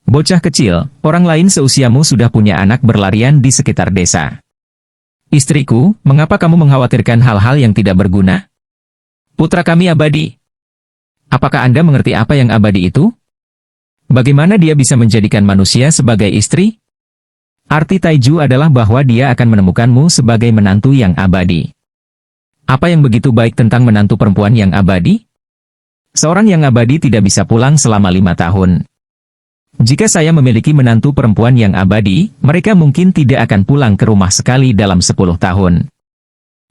Bocah kecil, orang lain seusiamu sudah punya anak berlarian di sekitar desa. Istriku, mengapa kamu mengkhawatirkan hal-hal yang tidak berguna? Putra kami abadi. Apakah Anda mengerti apa yang abadi itu? Bagaimana dia bisa menjadikan manusia sebagai istri? Arti Taiju adalah bahwa dia akan menemukanmu sebagai menantu yang abadi. Apa yang begitu baik tentang menantu perempuan yang abadi? Seorang yang abadi tidak bisa pulang selama 5 tahun. Jika saya memiliki menantu perempuan yang abadi, mereka mungkin tidak akan pulang ke rumah sekali dalam 10 tahun.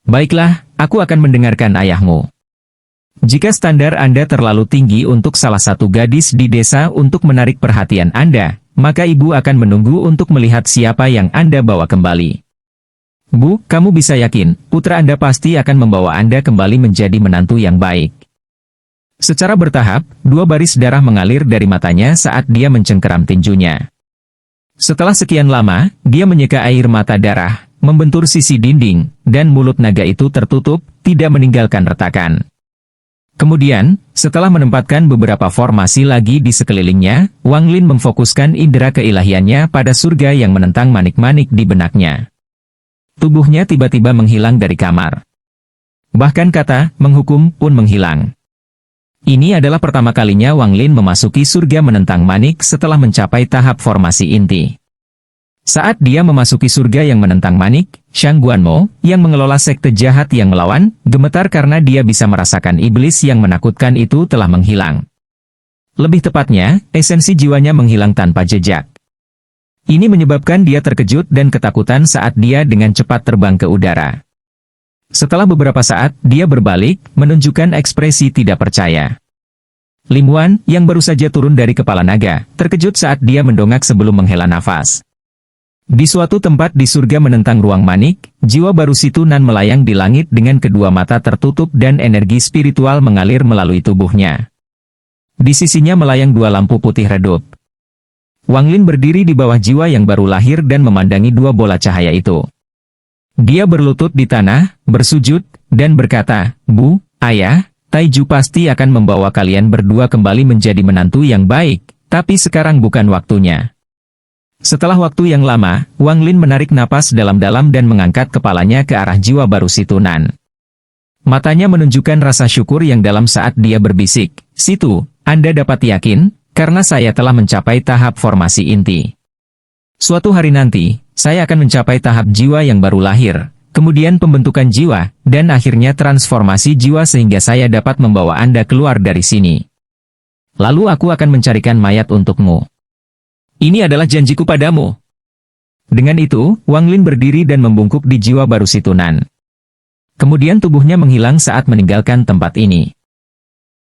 Baiklah, aku akan mendengarkan ayahmu. Jika standar Anda terlalu tinggi untuk salah satu gadis di desa untuk menarik perhatian Anda, maka ibu akan menunggu untuk melihat siapa yang Anda bawa kembali. Bu, kamu bisa yakin, putra Anda pasti akan membawa Anda kembali menjadi menantu yang baik. Secara bertahap, 2 baris darah mengalir dari matanya saat dia mencengkeram tinjunya. Setelah sekian lama, dia menyeka air mata darah, membentur sisi dinding, dan mulut naga itu tertutup, tidak meninggalkan retakan. Kemudian, setelah menempatkan beberapa formasi lagi di sekelilingnya, Wang Lin memfokuskan indera keilahiannya pada surga yang menentang manik-manik di benaknya. Tubuhnya tiba-tiba menghilang dari kamar. Bahkan kata, menghukum pun menghilang. Ini adalah pertama kalinya Wang Lin memasuki surga menentang manik setelah mencapai tahap formasi inti. Saat dia memasuki surga yang menentang manik, Shangguanmo, yang mengelola sekte jahat yang melawan, gemetar karena dia bisa merasakan iblis yang menakutkan itu telah menghilang. Lebih tepatnya, esensi jiwanya menghilang tanpa jejak. Ini menyebabkan dia terkejut dan ketakutan saat dia dengan cepat terbang ke udara. Setelah beberapa saat, dia berbalik, menunjukkan ekspresi tidak percaya. Limuan, yang baru saja turun dari kepala naga, terkejut saat dia mendongak sebelum menghela nafas. Di suatu tempat di surga menentang ruang manik, jiwa baru Situnan melayang di langit dengan kedua mata tertutup dan energi spiritual mengalir melalui tubuhnya. Di sisinya melayang 2 lampu putih redup. Wang Lin berdiri di bawah jiwa yang baru lahir dan memandangi 2 bola cahaya itu. Dia berlutut di tanah, bersujud, dan berkata, Bu, Ayah, Taiju pasti akan membawa kalian berdua kembali menjadi menantu yang baik, tapi sekarang bukan waktunya. Setelah waktu yang lama, Wang Lin menarik napas dalam-dalam dan mengangkat kepalanya ke arah jiwa baru Situnan. Matanya menunjukkan rasa syukur yang dalam saat dia berbisik, Situ, Anda dapat yakin, karena saya telah mencapai tahap formasi inti. Suatu hari nanti, saya akan mencapai tahap jiwa yang baru lahir, kemudian pembentukan jiwa, dan akhirnya transformasi jiwa sehingga saya dapat membawa Anda keluar dari sini. Lalu aku akan mencarikan mayat untukmu. Ini adalah janjiku padamu. Dengan itu, Wang Lin berdiri dan membungkuk di jiwa baru si Tunan. Kemudian tubuhnya menghilang saat meninggalkan tempat ini.